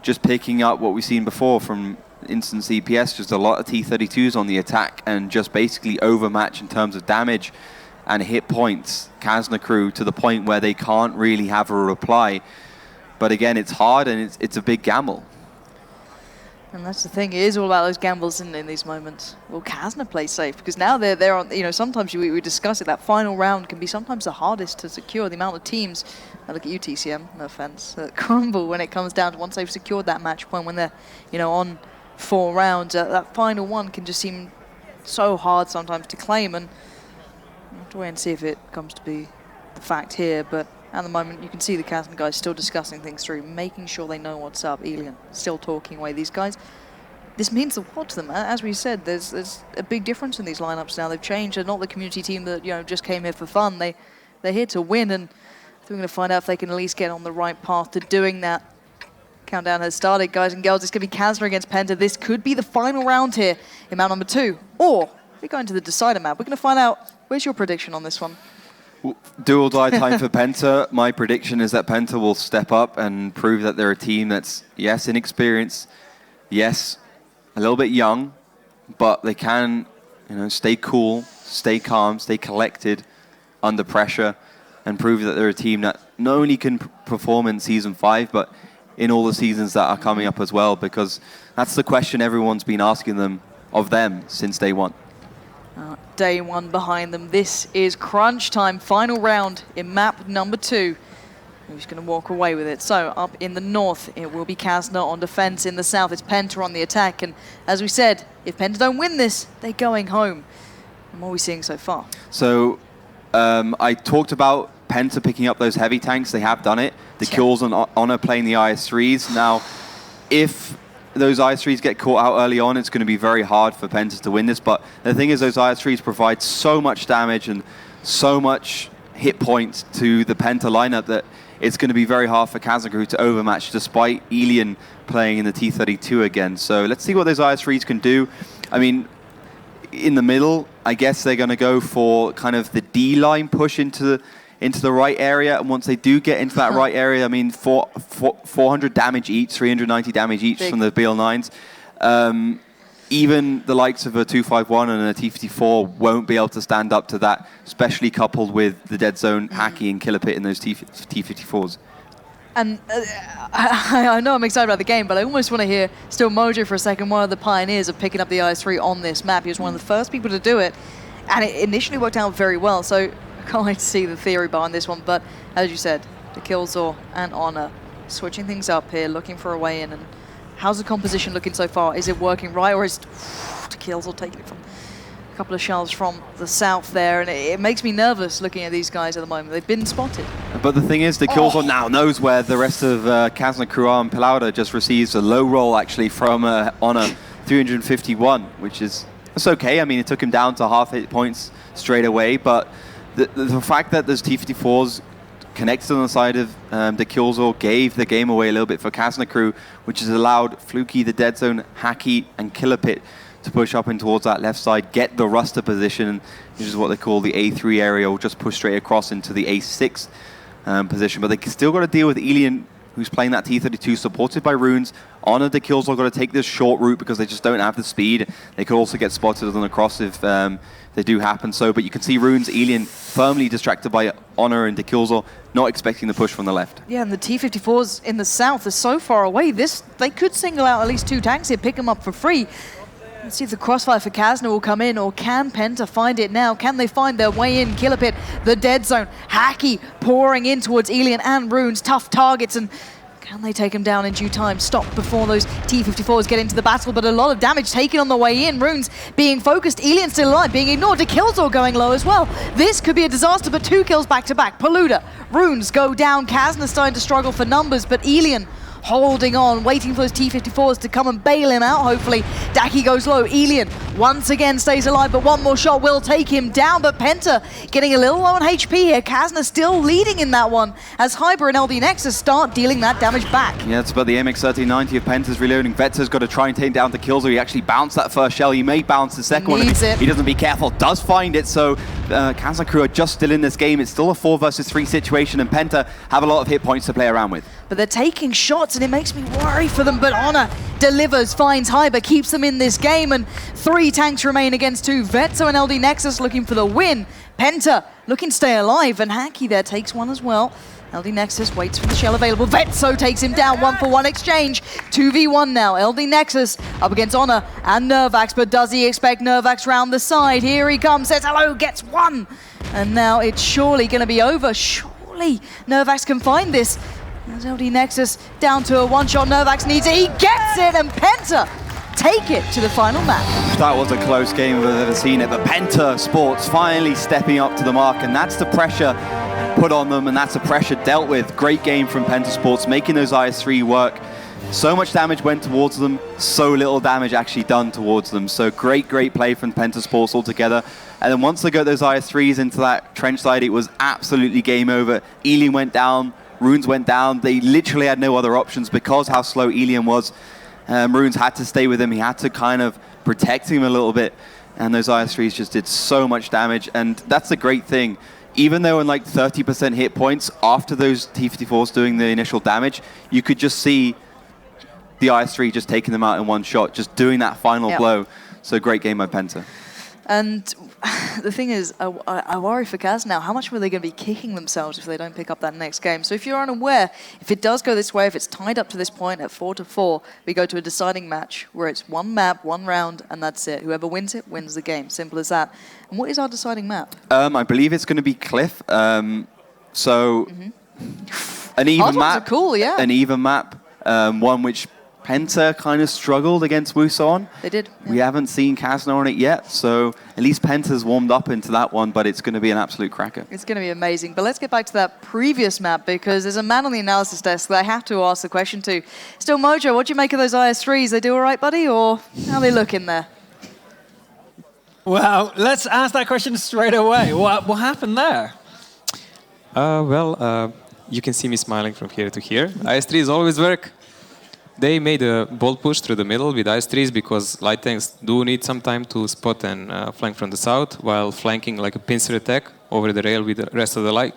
just picking up what we've seen before from instant CPS, just a lot of T32s on the attack and just basically overmatch in terms of damage and hit points Kazna crew to the point where they can't really have a reply. But again, it's hard and it's a big gamble. And that's the thing, it is all about those gambles in these moments. Will Kazna play safe? Because now they're on, you know, sometimes we discuss it, that final round can be sometimes the hardest to secure. The amount of teams, I look at you TCM, no offense, that crumble when it comes down to once they've secured that match point, when they're, you know, on 4 rounds, that final one can just seem so hard sometimes to claim, and we'll have to wait and see if it comes to be the fact here. But at the moment, you can see the Kazna guys still discussing things through, making sure they know what's up. Elian still talking away. These guys, this means the world to them. As we said, there's a big difference in these lineups now. They've changed. They're not the community team that, you know, just came here for fun. They're here to win, and I think we're going to find out if they can at least get on the right path to doing that. Countdown has started, guys and girls. It's going to be Kazna against Penta. This could be the final round here in map number 2, or we're going to the decider map. We're going to find out. Where's your prediction on this one? Do or die time for Penta. My prediction is that Penta will step up and prove that they're a team that's, yes, inexperienced, yes, a little bit young, but they can, you know, stay cool, stay calm, stay collected under pressure, and prove that they're a team that not only can perform in Season 5, but in all the seasons that are coming up as well, because that's the question everyone's been asking them of them since day one. Day 1 behind them. This is crunch time. Final round in map number 2. Who's going to walk away with it? So up in the north, it will be Kazna on defense. In the south, it's Penta on the attack. And as we said, if Penta don't win this, they're going home. And what are we seeing so far? So I talked about Penta picking up those heavy tanks. They have done it. The kills on Honor playing the IS-3s. Now, if those IS-3s get caught out early on, it's going to be very hard for Penta to win this. But the thing is, those IS-3s provide so much damage and so much hit points to the Penta lineup that it's going to be very hard for Kazna crew to overmatch, despite Elian playing in the T32 again. So let's see what those IS-3s can do. I mean, in the middle, I guess they're going to go for kind of the D-line push into the right area, and once they do get into that right area, I mean, 400 damage each, 390 damage each from the BL9s. even the likes of a 251 and a T54 won't be able to stand up to that, especially coupled with the dead zone, Hacky and Killer Pit in those T54s. And I know I'm excited about the game, but I almost want to hear Still Mojo for a second, one of the pioneers of picking up the IS-3 on this map. He was one of the first people to do it, and it initially worked out very well, so I can't wait to see the theory behind this one. But as you said, the Killzor and Honor switching things up here, looking for a way in. And how's the composition looking so far? Is it working right, or is the Killzor taking it from a couple of shells from the south there? And it makes me nervous looking at these guys at the moment. They've been spotted. But the thing is, the Killzor now knows where the rest of Kazna, Kruar, and Pelauda just receives a low roll, actually, from Honor 351, which is... That's okay. I mean, it took him down to half hit points straight away, but the fact that those T-54s connected on the side of the Killzor gave the game away a little bit for Kazna Crew, which has allowed Fluky, the Dead Zone, Hacky, and Killer Pit to push up in towards that left side, get the Ruster position, which is what they call the A3 area, or just push straight across into the A6 position. But they still got to deal with Elian, who's playing that T-32, supported by Runes. Honor, the Killzor got to take this short route because they just don't have the speed. They could also get spotted on the cross if they do happen so. But you can see Runes, Elian firmly distracted by Honor and the Killzor, not expecting the push from the left. Yeah, and the T-54s in the south are so far away. They could single out at least 2 tanks here, pick them up for free. Let's see if the crossfire for Kazna will come in, or can Penta find it now? Can they find their way in? Killer Pit, the dead zone, Hacky pouring in towards Elian and Runes, tough targets, and can they take him down in due time? Stop before those T-54s get into the battle, but a lot of damage taken on the way in. Runes being focused, Elian still alive, being ignored. The Killzor going low as well. This could be a disaster, but 2 kills back to back. Paluda, Runes go down. Kazna starting to struggle for numbers, but Elian holding on, waiting for those T-54s to come and bail him out, hopefully. Daki goes low. Elian once again stays alive, but one more shot will take him down. But Penta getting a little low on HP here. Kazna still leading in that one as Hyber and LD Nexus start dealing that damage back. Yeah, it's about the MX-1390 of Penta's reloading. Vetza's got to try and take down the Killzor. He actually bounced that first shell. He may bounce the second one. If he doesn't be careful, does find it. So Kazna Crew are just still in this game. It's still a 4 versus 3 situation, and Penta have a lot of hit points to play around with. But they're taking shots, and it makes me worry for them. But Honor delivers, finds Hyber, keeps them in this game, and 3 tanks remain against 2. Vetzo and LD Nexus looking for the win. Penta looking to stay alive, and Hacky there takes one as well. LD Nexus waits for the shell available. Vetzo takes him down, 1-for-1 exchange. 2v1 now. LD Nexus up against Honor and Nervax, but does he expect Nervax round the side? Here he comes, says hello, gets 1. And now it's surely going to be over. Surely Nervax can find this. There's LD Nexus down to a 1-shot. Nervax needs it. He gets it, and Penta take it to the final map. That was a close game if I've ever seen it, but Penta Sports finally stepping up to the mark, and that's the pressure put on them, and that's the pressure dealt with. Great game from Penta Sports, making those IS-3 work. So much damage went towards them, so little damage actually done towards them. So great play from Penta Sports altogether. And then once they got those IS-3s into that trench side, it was absolutely game over. Elian went down, Runes went down. They literally had no other options because how slow Elian was. Runes had to stay with him. He had to kind of protect him a little bit. And those IS-3s just did so much damage. And that's the great thing. Even though in like 30% hit points after those T-54s doing the initial damage, you could just see the IS-3 just taking them out in one shot, just doing that final blow. So great game by Penta. And the thing is, I worry for Kaz now. How much were they going to be kicking themselves if they don't pick up that next game? So if you're unaware, if it does go this way, if it's tied up to this point at 4-4, we go to a deciding match where it's 1 map, 1 round, and that's it. Whoever wins it, wins the game. Simple as that. And what is our deciding map? I believe it's going to be Cliff. An even map. Cool, yeah. An even map. One which Penta kind of struggled against Wuso on. They did. Yeah. We haven't seen Kazna on it yet, so at least Penta's warmed up into that one, but it's going to be an absolute cracker. It's going to be amazing. But let's get back to that previous map, because there's a man on the analysis desk that I have to ask the question to. Still Mojo, what do you make of those IS-3s? They do all right, buddy, or how they look in there? Well, let's ask that question straight away. What happened there? You can see me smiling from here to here. IS-3s always work. They made a bold push through the middle with IS-3s because light tanks do need some time to spot and flank from the south, while flanking like a pincer attack over the rail with the rest of the light,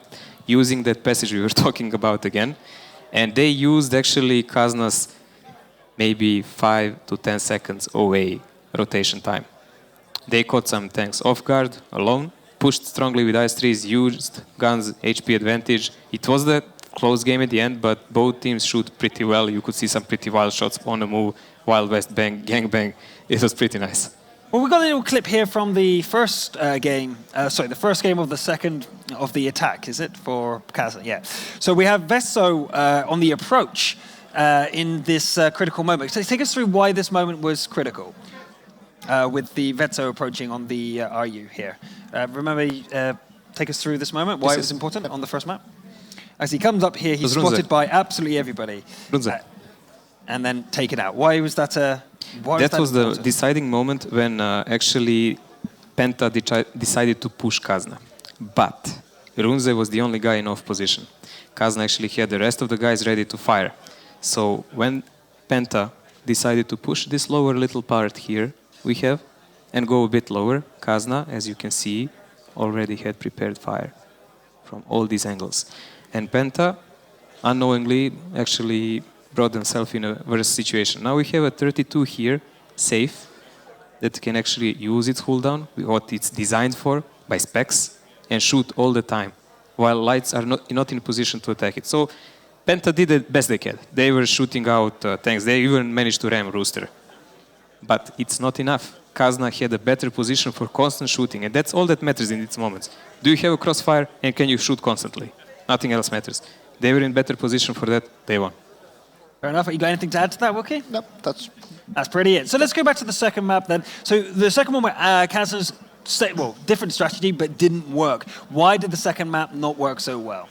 using that passage we were talking about again. And they used actually Kazna's maybe 5 to 10 seconds away rotation time. They caught some tanks off guard, alone, pushed strongly with IS-3s, used guns, HP advantage. It was the close game at the end, but both teams shoot pretty well. You could see some pretty wild shots on the move, Wild West bang, gang bang. It was pretty nice. Well, we've got a little clip here from the first game. The first game of the second of the attack, is it, for Kazna? Yeah. So we have Vesso on the approach in this critical moment. So take us through why this moment was critical with the Vesso approaching on the RU here. Take us through this moment, why it was important on the first map. As he comes up here, he's spotted by absolutely everybody. And then taken out. Why was that that was the deciding moment when actually PENTA decided to push Kazna. But Runze was the only guy in off position. Kazna actually had the rest of the guys ready to fire. So when PENTA decided to push this lower little part here we have and go a bit lower, Kazna, as you can see, already had prepared fire from all these angles. And PENTA unknowingly actually brought themselves in a worse situation. Now we have a 32 here, safe, that can actually use its cooldown, what it's designed for, by specs, and shoot all the time, while lights are not in a position to attack it. So PENTA did the best they could. They were shooting out tanks. They even managed to ram Rooster. But it's not enough. Kazna had a better position for constant shooting, and that's all that matters in these moments. Do you have a crossfire, and can you shoot constantly? Nothing else matters. They were in better position for that, they won. Fair enough. You got anything to add to that, Wookie? Nope, that's pretty it. So let's go back to the second map then. So the second one where Kazna's different strategy, but didn't work. Why did the second map not work so well?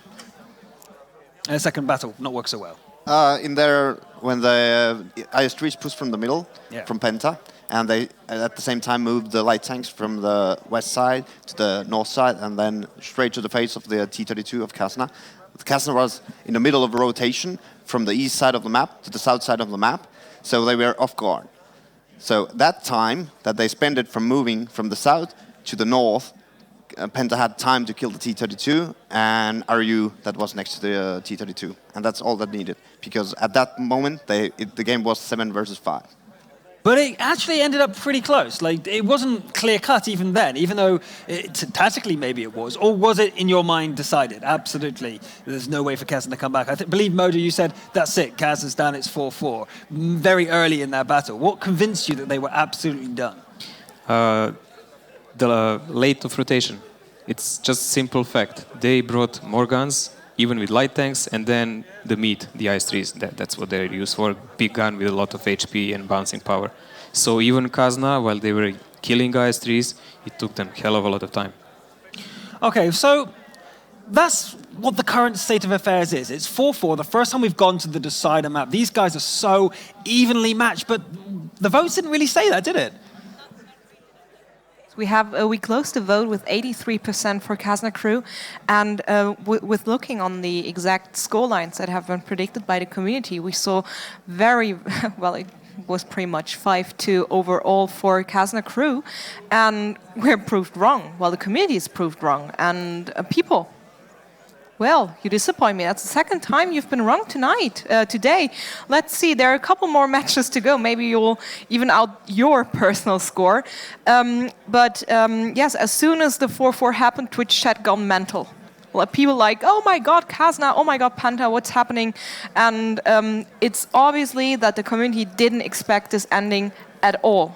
The second battle not work so well? When the IS-3s pushed from the middle, from PENTA, and they at the same time moved the light tanks from the west side to the north side, and then straight to the face of the T-32 of Kazna. Kazna was in the middle of a rotation from the east side of the map to the south side of the map, so they were off guard. So that time that they spent it from moving from the south to the north, PENTA had time to kill the T-32 and RU that was next to the T-32, and that's all that needed, because at that moment the game was 7 versus 5. But it actually ended up pretty close. Like, it wasn't clear-cut even then, even though tactically maybe it was. Or was it, in your mind, decided? Absolutely. There's no way for Kazna to come back. I believe, Moda, you said, that's it, Kazna's down, it's 4-4. Very early in that battle. What convinced you that they were absolutely done? The late of rotation. It's just simple fact. They brought more guns, even with light tanks, and then the meat, the IS-3s, that's what they're used for. Big gun with a lot of HP and bouncing power. So even Kazna, while they were killing IS-3s, it took them a hell of a lot of time. Okay, so that's what the current state of affairs is. It's 4-4, the first time we've gone to the decider map. These guys are so evenly matched, but the votes didn't really say that, did it? We closed the vote with 83% for Kazna crew, and with looking on the exact score lines that have been predicted by the community, we saw very well. It was pretty much 5-2 overall for Kazna crew, and we're proved wrong. Well, the community is proved wrong, and people. Well, you disappoint me. That's the second time you've been wrong today. Let's see, there are a couple more matches to go. Maybe you'll even out your personal score. Yes, as soon as the 4-4 happened, Twitch chat gone mental. Well, people like, oh my God, Kazna, oh my God, PENTA, what's happening? And it's obviously that the community didn't expect this ending at all.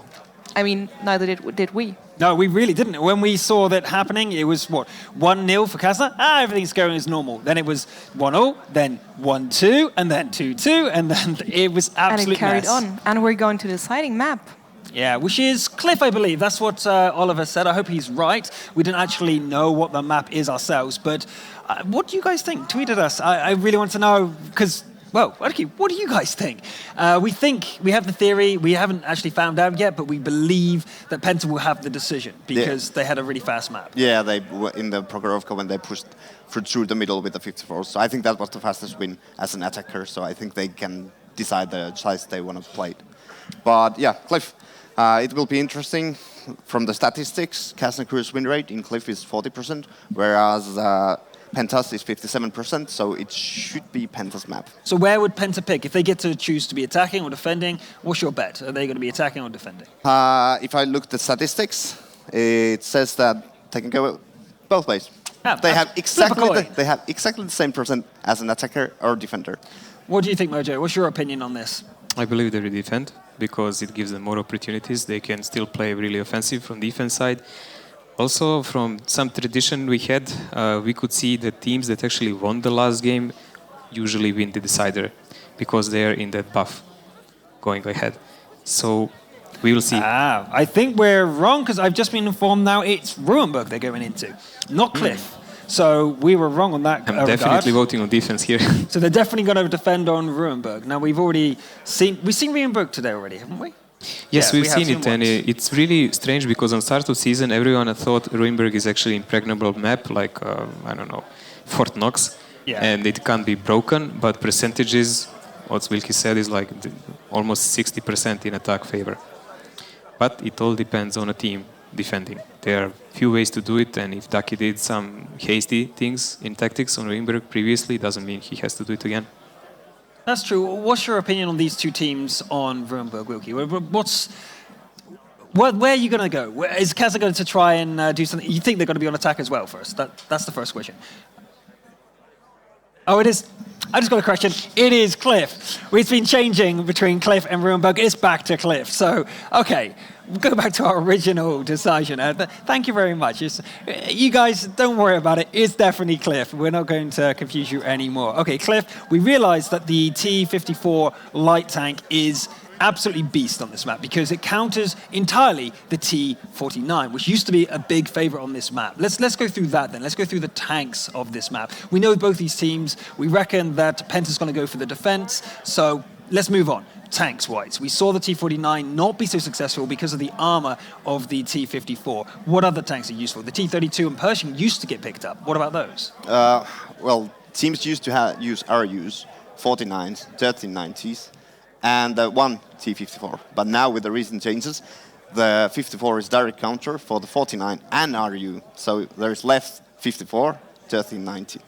I mean, neither did we. No, we really didn't. When we saw that happening, it was, 1-0 for Kazna? Everything's going as normal. Then it was 1-0, then 1-2, and then 2-2, and then it was absolute mess. And it carried on. And we're going to the deciding map. Yeah, which is Cliff, I believe. That's what Oliver said. I hope he's right. We didn't actually know what the map is ourselves, but what do you guys think? Tweet at us. I really want to know, because... Well, okay, what do you guys think? We have the theory, we haven't actually found out yet, but we believe that PENTA will have the decision because they had a really fast map. Yeah, they were in the Progorovka when they pushed through the middle with the 54. So I think that was the fastest win as an attacker, so I think they can decide the size they want to play. But yeah, Cliff, it will be interesting. From the statistics, Kazna crew's win rate in Cliff is 40%, whereas Penta's is 57%, so it should be Penta's map. So where would Penta pick? If they get to choose to be attacking or defending, what's your bet? Are they going to be attacking or defending? If I look at the statistics, it says that they can go both ways. Yeah, They have flip a coin. exactly the same percent as an attacker or defender. What do you think, Mojo? What's your opinion on this? I believe they will defend because it gives them more opportunities. They can still play really offensive from defense side. Also, from some tradition we had, we could see the teams that actually won the last game usually win the decider because they are in that buff going ahead. So we will see. I think we're wrong because I've just been informed now it's Ruinberg they're going into, not Cliff. So we were wrong on that I'm definitely voting on defense here. So they're definitely going to defend on Ruinberg. Now we've seen Ruinberg today already, haven't we? Yes, Yeah, we've seen it, and once. it's really strange because on start of season, everyone thought Ruinberg is actually impregnable map, like I don't know, Fort Knox, and it can't be broken. But percentages, what Wilkie said, is like almost 60% in attack favor. But it all depends on a team defending. There are few ways to do it, and if Ducky did some hasty things in tactics on Ruinberg previously, doesn't mean he has to do it again. That's true. What's your opinion on these two teams on Ruinberg, Wilkie? Where are you going to go? Is Kazna going to try and do something? You think they're going to be on attack as well first? That's the first question. Oh, it is. I just got a correction. It is Cliff. We've been changing between Cliff and Ruinberg. It's back to Cliff. So, okay, we'll go back to our original decision. Thank you very much. You guys, don't worry about it. It's definitely Cliff. We're not going to confuse you anymore. Okay, Cliff, we realized that the T-54 light tank is absolutely beast on this map because it counters entirely the T-49, which used to be a big favorite on this map. Let's go through that then. Let's go through the tanks of this map. We know both these teams. We reckon that Penta's going to go for the defense. So let's move on. Tanks-wise, we saw the T-49 not be so successful because of the armor of the T-54. What other tanks are useful? The T-32 and Pershing used to get picked up. What about those? Well, teams used to use RUs, 49s, 1390s, and one T-54. But now with the recent changes, the 54 is direct counter for the 49 and RU. So there's left 54, 1390,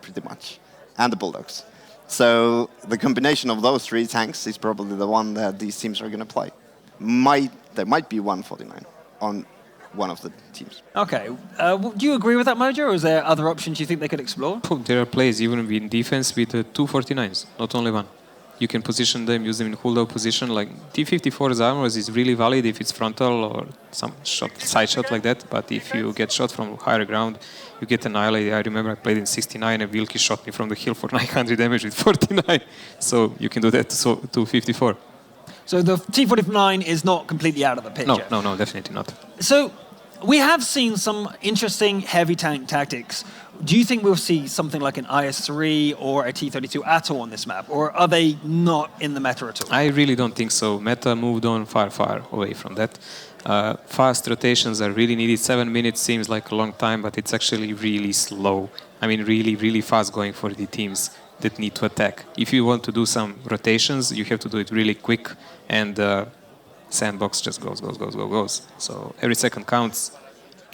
pretty much, and the Bulldogs. So the combination of those three tanks is probably the one that these teams are going to play. There might be 149 on one of the teams. Okay. Do you agree with that, Mojo, or is there other options you think they could explore? There are plays even in defense with two 49s, not only one. You can position them, use them in hold-out position. Like T-54's armor is really valid if it's frontal or some side shot like that. But if you get shot from higher ground, you get annihilated. I remember I played in 69 and Wilkie shot me from the hill for 900 damage with 49. So you can do that to 54. So the T-49 is not completely out of the picture? No, definitely not. So we have seen some interesting heavy tank tactics. Do you think we'll see something like an IS-3 or a T-32 at all on this map? Or are they not in the meta at all? I really don't think so. Meta moved on far away from that. Fast rotations are really needed. 7 minutes seems like a long time, but it's actually really slow. I mean, really fast going for the teams that need to attack. If you want to do some rotations, you have to do it really quick, and sandbox just goes. So every second counts.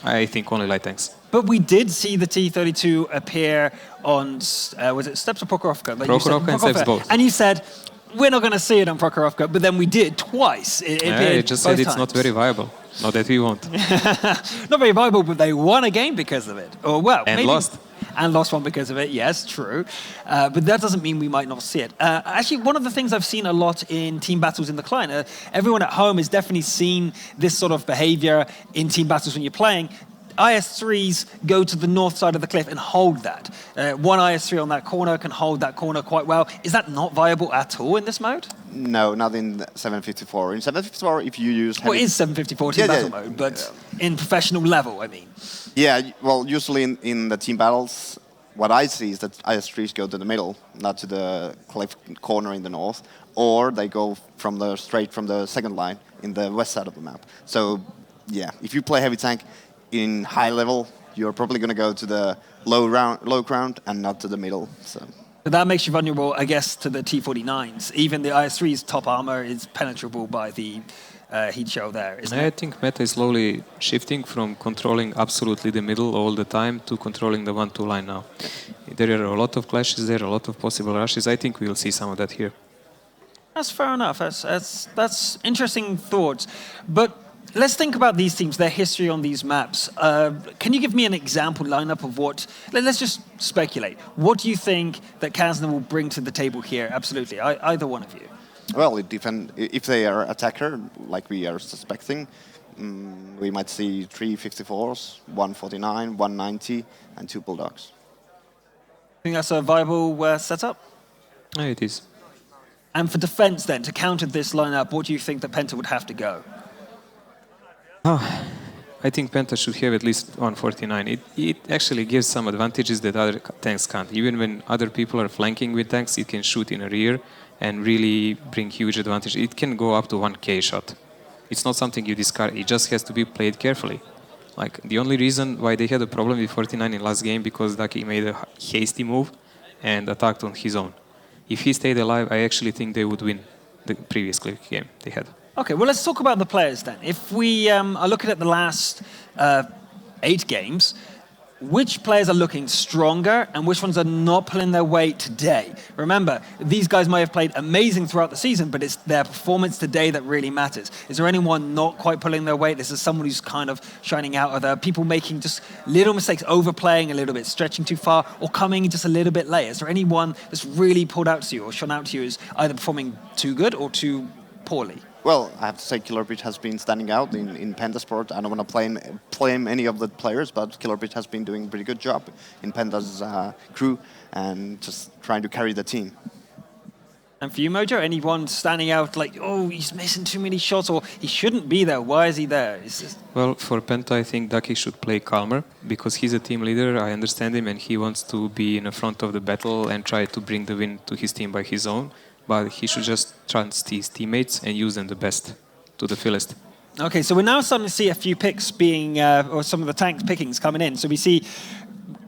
I think only light tanks. But we did see the T-32 appear on, was it Steps or Prokhorovka? Prokhorovka and Steps both. And you said, we're not going to see it on Prokhorovka, but then we did twice. I just said it's not very viable. Not that we want. Not very viable, but they won a game because of it. Or well, and maybe lost. And lost one because of it, yes, true. But that doesn't mean we might not see it. Actually, one of the things I've seen a lot in team battles in the client, everyone at home has definitely seen this sort of behavior in team battles when you're playing. IS-3s go to the north side of the cliff and hold that. One IS-3 on that corner can hold that corner quite well. Is that not viable at all in this mode? No, not in 754. In 754, if you use... Well, it is 754 team battle mode, but in professional level, I mean. Yeah, well, usually in the team battles, what I see is that IS-3s go to the middle, not to the cliff corner in the north, or they go straight from the second line in the west side of the map. So, yeah, if you play heavy tank in high level, you're probably going to go to the low ground and not to the middle. So that makes you vulnerable, I guess, to the T-49s. Even the IS-3's top armor is penetrable by the heat show there, isn't I it? think meta is slowly shifting from controlling absolutely the middle all the time to controlling the 1-2 line now. There are a lot of clashes there, a lot of possible rushes. I think we will see some of that here. That's fair enough. That's interesting thoughts. But let's think about these teams, their history on these maps. Can you give me an example lineup of what? Let's just speculate. What do you think that Kazna will bring to the table here? Absolutely, either one of you. Well, it depends. If they are attacker, like we are suspecting, we might see 3 54s, 149, 190, and 2 bulldogs. Think that's a viable setup? Yeah, it is. And for defense then, to counter this lineup, what do you think that Penta would have to go? I think Penta should have at least 149. It actually gives some advantages that other tanks can't. Even when other people are flanking with tanks, it can shoot in a rear and really bring huge advantage. It can go up to 1k shot. It's not something you discard. It just has to be played carefully. Like, the only reason why they had a problem with 49 in last game because Ducky made a hasty move and attacked on his own. If he stayed alive, I actually think they would win the previous click game they had. Okay, well, let's talk about the players then. If we are looking at the last 8 games, which players are looking stronger and which ones are not pulling their weight today? Remember, these guys might have played amazing throughout the season, but it's their performance today that really matters. Is there anyone not quite pulling their weight? This is someone who's kind of shining out. Are there people making just little mistakes, overplaying a little bit, stretching too far, or coming just a little bit late? Is there anyone that's really pulled out to you or shone out to you as either performing too good or too poorly? Well, I have to say Killer Beach has been standing out in Penta Sport. I don't want to blame any of the players, but Killer Beach has been doing a pretty good job in Penta's crew and just trying to carry the team. And for you, Mojo, anyone standing out like, oh, he's missing too many shots, or he shouldn't be there? Why is he there? Well, for Penta, I think Ducky should play calmer because he's a team leader. I understand him, and he wants to be in the front of the battle and try to bring the win to his team by his own. But he should just trust his teammates and use them the best to the fullest. Okay, so we're now starting to see a few picks being, or some of the tank pickings coming in. So we see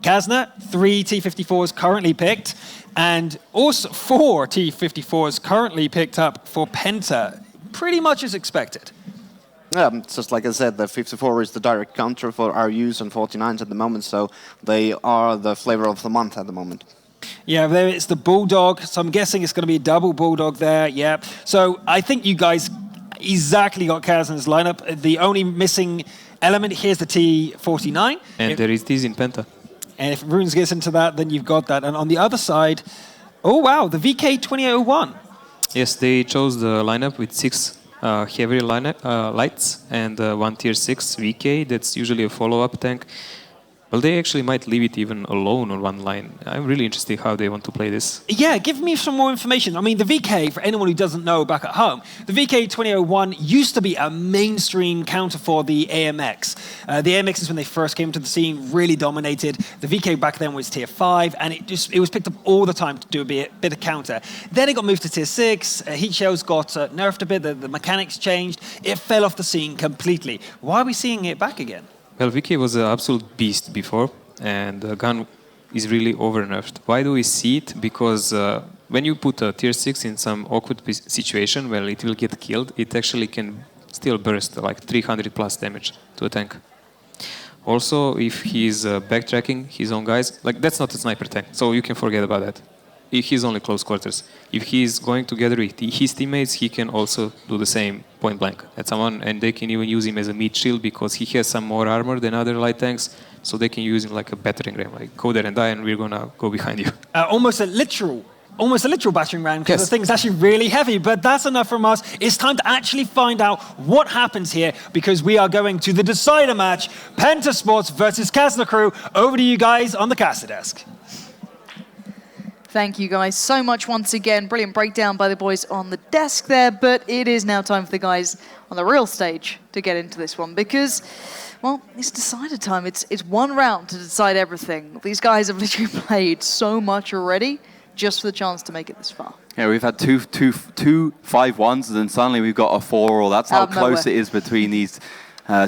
Kazna, 3 T-54s currently picked, and also 4 T-54s currently picked up for Penta, pretty much as expected. Yeah, just like I said, the 54 is the direct counter for RUs and 49s at the moment, so they are the flavor of the month at the moment. Yeah, there it's the Bulldog, so I'm guessing it's going to be a double Bulldog there, yeah. So I think you guys exactly got Kazna's lineup. The only missing element here is the T-49. And there is this in Penta. And if Runes gets into that, then you've got that. And on the other side, oh wow, the VK-2801. Yes, they chose the lineup with 6 heavy lights and 1 tier 6 VK. That's usually a follow-up tank. Well, they actually might leave it even alone on one line. I'm really interested how they want to play this. Yeah, give me some more information. I mean, the VK, for anyone who doesn't know back at home, the VK-2001 used to be a mainstream counter for the AMX. The AMXs, when they first came to the scene, really dominated. The VK back then was tier 5, and it was picked up all the time to do a bit of counter. Then it got moved to tier 6. Heat shells got nerfed a bit. The mechanics changed. It fell off the scene completely. Why are we seeing it back again? Well, VK was an absolute beast before, and the gun is really over-nerfed. Why do we see it? Because when you put a tier 6 in some awkward situation where it will get killed, it actually can still burst like 300 plus damage to a tank. Also, if he's backtracking his own guys, like that's not a sniper tank, so you can forget about that. He's only close quarters. If he's going together with his teammates, he can also do the same point blank at someone, and they can even use him as a mid shield because he has some more armor than other light tanks, so they can use him like a battering ram, like go there and die, and we're gonna go behind you. Almost a literal battering ram, because the thing's actually really heavy. But that's enough from us. It's time to actually find out what happens here, because we are going to the decider match, Penta Sports versus Kazna Crew. Over to you guys on the caster desk. Thank you guys so much once again. Brilliant breakdown by the boys on the desk there, but it is now time for the guys on the real stage to get into this one because, well, it's decider time. It's one round to decide everything. These guys have literally played so much already just for the chance to make it this far. Yeah, we've had two 5-1s, and then suddenly we've got a 4-all. That's how close it is between these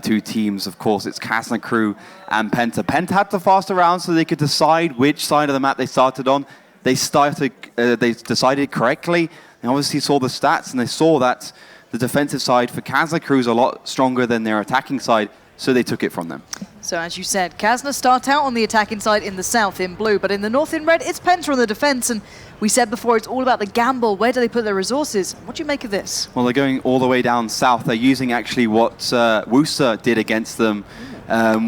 two teams. Of course, it's Kazna Crew and Penta. Penta had the faster round so they could decide which side of the map they started on. They decided correctly. They obviously saw the stats and they saw that the defensive side for Kazna Crew is a lot stronger than their attacking side, so they took it from them. So as you said, Kazna start out on the attacking side in the south in blue, but in the north in red, it's Penta on the defense. And we said before, it's all about the gamble. Where do they put their resources? What do you make of this? Well, they're going all the way down south. They're using actually what Wusa did against them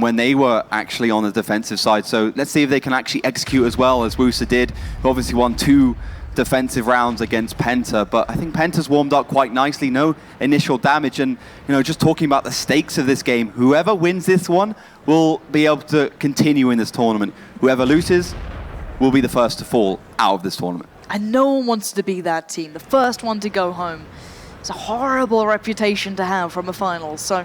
when they were actually on the defensive side. So let's see if they can actually execute as well as Wusa did, who obviously won 2 defensive rounds against Penta, but I think Penta's warmed up quite nicely. No initial damage, and just talking about the stakes of this game, whoever wins this one will be able to continue in this tournament. Whoever loses will be the first to fall out of this tournament. And no one wants to be that team, the first one to go home. It's a horrible reputation to have from a final. So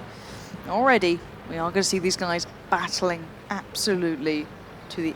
already we are going to see these guys battling absolutely to the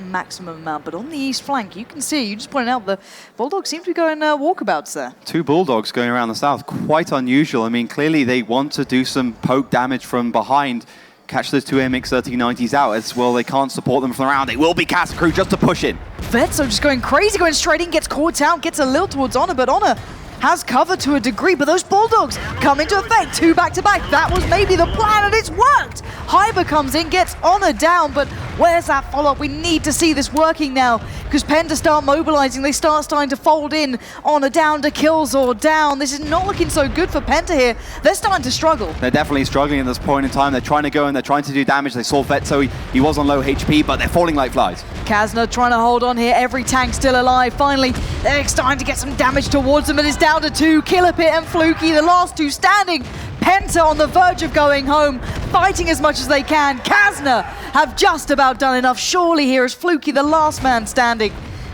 maximum amount. But on the east flank, you can see, you just pointed out, the Bulldogs seem to be going walkabouts there. 2 Bulldogs going around the south, quite unusual. I mean, clearly they want to do some poke damage from behind, catch those 2 MX-1390s out as well. They can't support them from around. It will be Kazna Crew just to push in. Vetso just going crazy, going straight in, gets caught out, gets a little towards Honor, but Honor has cover to a degree, but those Bulldogs come into effect, 2 back-to-back. That was maybe the plan, and it's worked. Hyber comes in, gets Honor down, but where's that follow-up? We need to see this working now, because Penta start mobilizing. They start starting to fold in. Honor down to Killzor down. This is not looking so good for Penta here. They're starting to struggle. They're definitely struggling at this point in time. They're trying to go and they're trying to do damage. They saw Vetso, he was on low HP, but they're falling like flies. Kazna trying to hold on here. Every tank still alive. Finally, they're starting to get some damage towards them, and it's down to 2. Killer Pit and Fluky, the last 2 standing. Penta on the verge of going home, fighting as much as they can. Kazna have just about done enough. Surely here is Fluky, the last man standing,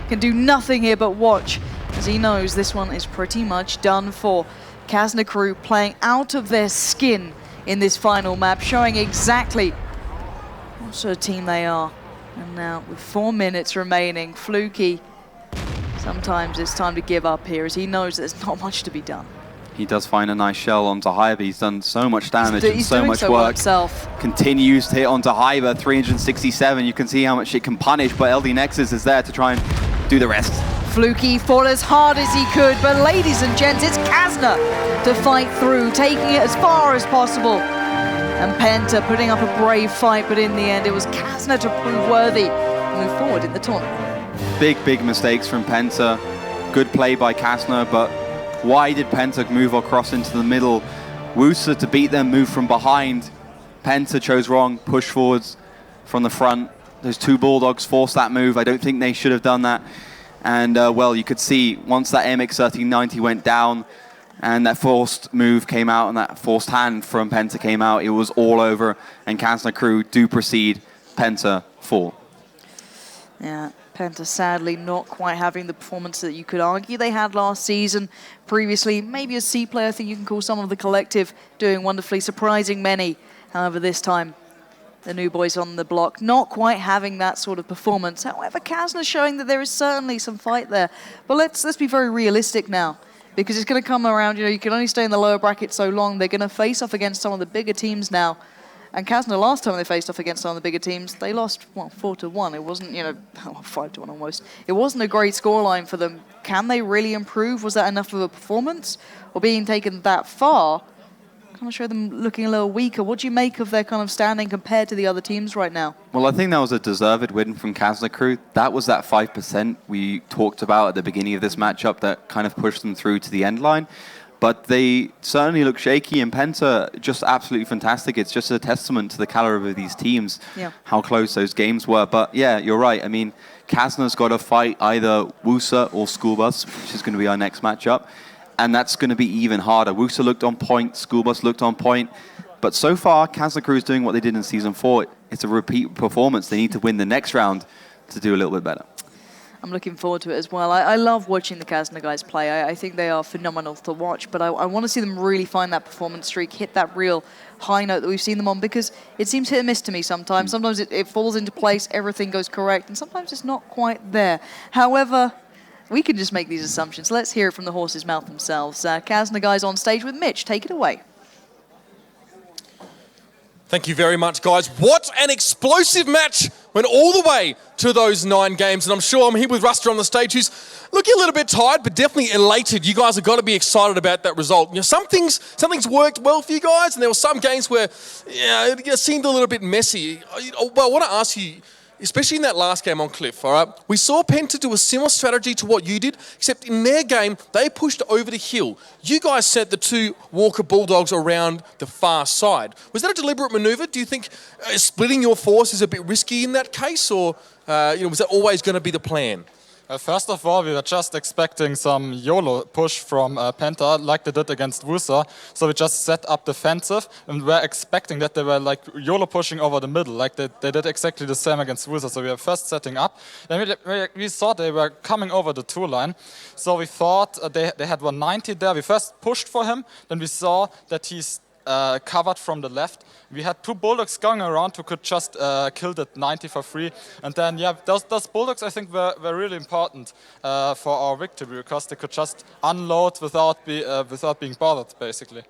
can do nothing here but watch, as he knows this one is pretty much done for. Kazna Crew playing out of their skin in this final map, showing exactly what sort of team they are. And now with 4 minutes remaining, Fluky, sometimes it's time to give up here, as he knows there's not much to be done. He does find a nice shell onto Hyber. He's done so much damage and he's so much well work. himself. Continues to hit onto Hyber, 367. You can see how much it can punish, but LD Nexus is there to try and do the rest. Fluky fought as hard as he could, but ladies and gents, it's Kazna to fight through, taking it as far as possible. And Penta putting up a brave fight, but in the end, it was Kazna to prove worthy and move forward in the tournament. Big mistakes from Penta. Good play by Kazna, but why did Penta move across into the middle? Wusa to beat them, move from behind. Penta chose wrong, push forwards from the front. Those 2 Bulldogs forced that move. I don't think they should have done that. And well, you could see once that MX-1390 went down and that forced move came out and that forced hand from Penta came out, it was all over. And Kazna Crew do proceed. Penta 4. Yeah. Penta sadly not quite having the performance that you could argue they had last season. Previously, maybe a C player, I think you can call some of the collective doing wonderfully, surprising many. However, this time, the new boys on the block not quite having that sort of performance. However, Kazna's showing that there is certainly some fight there. But let's be very realistic now, because it's going to come around, you can only stay in the lower bracket so long. They're going to face off against some of the bigger teams now. And Kazna, last time they faced off against some of the bigger teams, they lost, 4-1. It wasn't, 5-1 almost. It wasn't a great scoreline for them. Can they really improve? Was that enough of a performance? Or being taken that far, kind of show them looking a little weaker. What do you make of their kind of standing compared to the other teams right now? Well, I think that was a deserved win from Kazna Crew. That was that 5% we talked about at the beginning of this matchup that kind of pushed them through to the end line. But they certainly look shaky, and Penta just absolutely fantastic. It's just a testament to the caliber of these teams, how close those games were. But yeah, you're right. I mean, Kazna's got to fight either Wusa or Schoolbus, which is going to be our next matchup. And that's going to be even harder. Wusa looked on point, Schoolbus looked on point. But so far, Kazna Crew is doing what they did in Season 4. It's a repeat performance. They need to win the next round to do a little bit better. I'm looking forward to it as well. I love watching the Kazna guys play. I think they are phenomenal to watch, but I want to see them really find that performance streak, hit that real high note that we've seen them on, because it seems hit and miss to me sometimes. Sometimes it falls into place, everything goes correct, and sometimes it's not quite there. However, we can just make these assumptions. Let's hear it from the horse's mouth themselves. Kazna guys on stage with Mitch. Take it away. Thank you very much, guys. What an explosive match. Went all the way to those 9 games. And I'm sure I'm here with Ruster on the stage, who's looking a little bit tired, but definitely elated. You guys have got to be excited about that result. You know, some things worked well for you guys, and there were some games where it seemed a little bit messy. Well, I want to ask you, especially in that last game on Cliff, all right? We saw Penta do a similar strategy to what you did, except in their game, they pushed over the hill. You guys sent the 2 Walker Bulldogs around the far side. Was that a deliberate maneuver? Do you think splitting your force is a bit risky in that case, or was that always going to be the plan? First of all, we were just expecting some YOLO push from Penta, like they did against Wusa. So we just set up defensive, and we're expecting that they were like YOLO pushing over the middle, like they did exactly the same against Wusa. So we were first setting up. Then we saw they were coming over the 2 line. So we thought they had 190 there. We first pushed for him. Then we saw that he's covered from the left. We had 2 Bulldogs going around who could just kill that 90 for free. And then, yeah, those Bulldogs, I think, were really important for our victory, because they could just unload without being bothered, basically.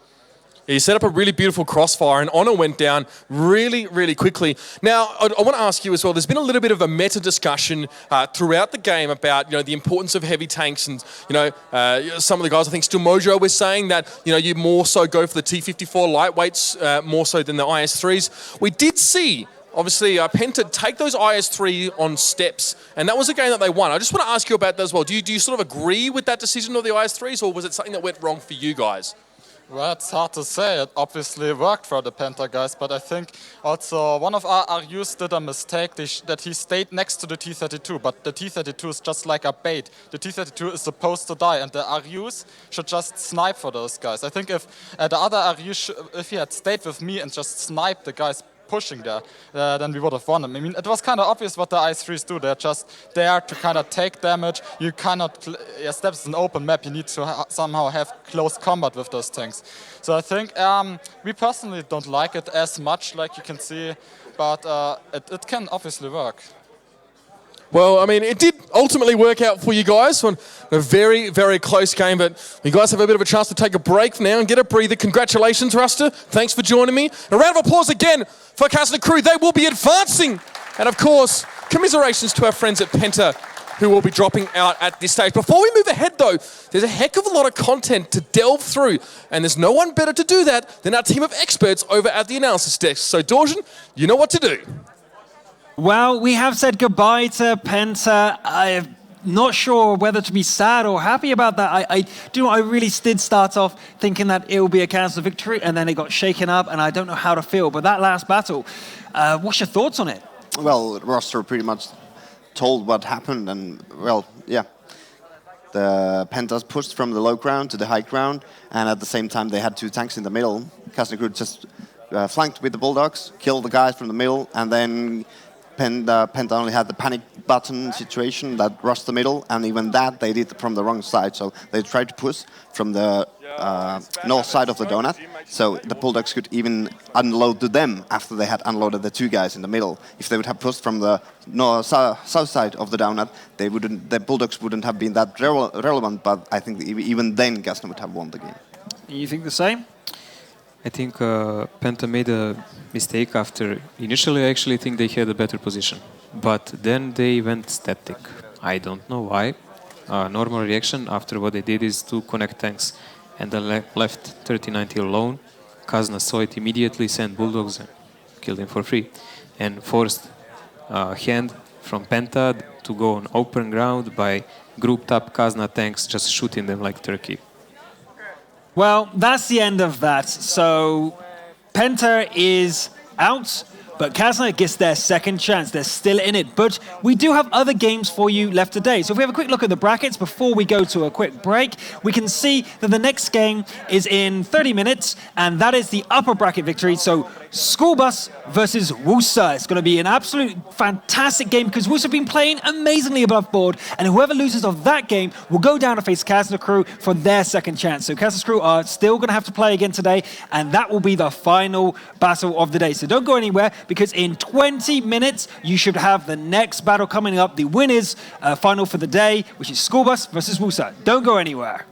You set up a really beautiful crossfire, and Honor went down really, really quickly. Now, I want to ask you as well, there's been a little bit of a meta discussion throughout the game about, the importance of heavy tanks, and, some of the guys, I think Still Mojo was saying that, you more so go for the T54 lightweights more so than the IS3s. We did see, obviously, Penta take those IS3 on steps, and that was a game that they won. I just want to ask you about that as well. Do you sort of agree with that decision of the IS3s, or was it something that went wrong for you guys? Well, it's hard to say. It obviously worked for the Penta guys, but I think also one of our RUs did a mistake that he stayed next to the T32, but the T32 is just like a bait. The T32 is supposed to die, and the RUs should just snipe for those guys. I think if the other RU, if he had stayed with me and just sniped the guys pushing there, then we would have won them. I mean, it was kind of obvious what the IS3s do. They're just there to kind of take damage. You cannot, steps an open map, you need to somehow have close combat with those things. So I think we personally don't like it as much, like you can see, but it can obviously work. Well, I mean, it did ultimately work out for you guys on a very, very close game, but you guys have a bit of a chance to take a break now and get a breather. Congratulations, Ruster. Thanks for joining me. A round of applause again for Kazna crew. They will be advancing. And of course, commiserations to our friends at Penta, who will be dropping out at this stage. Before we move ahead, though, there's a heck of a lot of content to delve through, and there's no one better to do that than our team of experts over at the analysis desk. So, Dorjan, you know what to do. Well, we have said goodbye to Penta. I'm not sure whether to be sad or happy about that. I really did start off thinking that it will be a Kazna victory, and then it got shaken up, and I don't know how to feel. But that last battle, what's your thoughts on it? Well, Roster pretty much told what happened, and, well, yeah. The Pentas pushed from the low ground to the high ground, and at the same time they had 2 tanks in the middle. Kazna crew just flanked with the Bulldogs, killed the guys from the middle, and then Penta only had the panic button situation that rushed the middle, and even that they did from the wrong side. So they tried to push from the north side of the donut, so the Bulldogs could even unload to them after they had unloaded the 2 guys in the middle. If they would have pushed from the south side of the donut, the Bulldogs wouldn't have been that relevant, but I think even then Kazna would have won the game. You think the same? I think Penta made a mistake after. Initially, I actually think they had a better position, but then they went static. I don't know why. Normal reaction after what they did is to connect tanks, and they left 3090 alone. Kazna saw it immediately, sent Bulldogs and killed him for free, and forced hand from Penta to go on open ground by grouped up Kazna tanks, just shooting them like turkey. Well, that's the end of that. So Penta is out, but Kazna gets their second chance. They're still in it. But we do have other games for you left today. So if we have a quick look at the brackets before we go to a quick break, we can see that the next game is in 30 minutes, and that is the upper bracket victory. So School Bus versus Wusa. It's going to be an absolute fantastic game because Wusa have been playing amazingly above board, and whoever loses of that game will go down to face Kazna crew for their second chance. So Kazna crew are still going to have to play again today, and that will be the final battle of the day. So don't go anywhere, because in 20 minutes you should have the next battle coming up, the winners final for the day, which is School Bus versus Wusa. Don't go anywhere.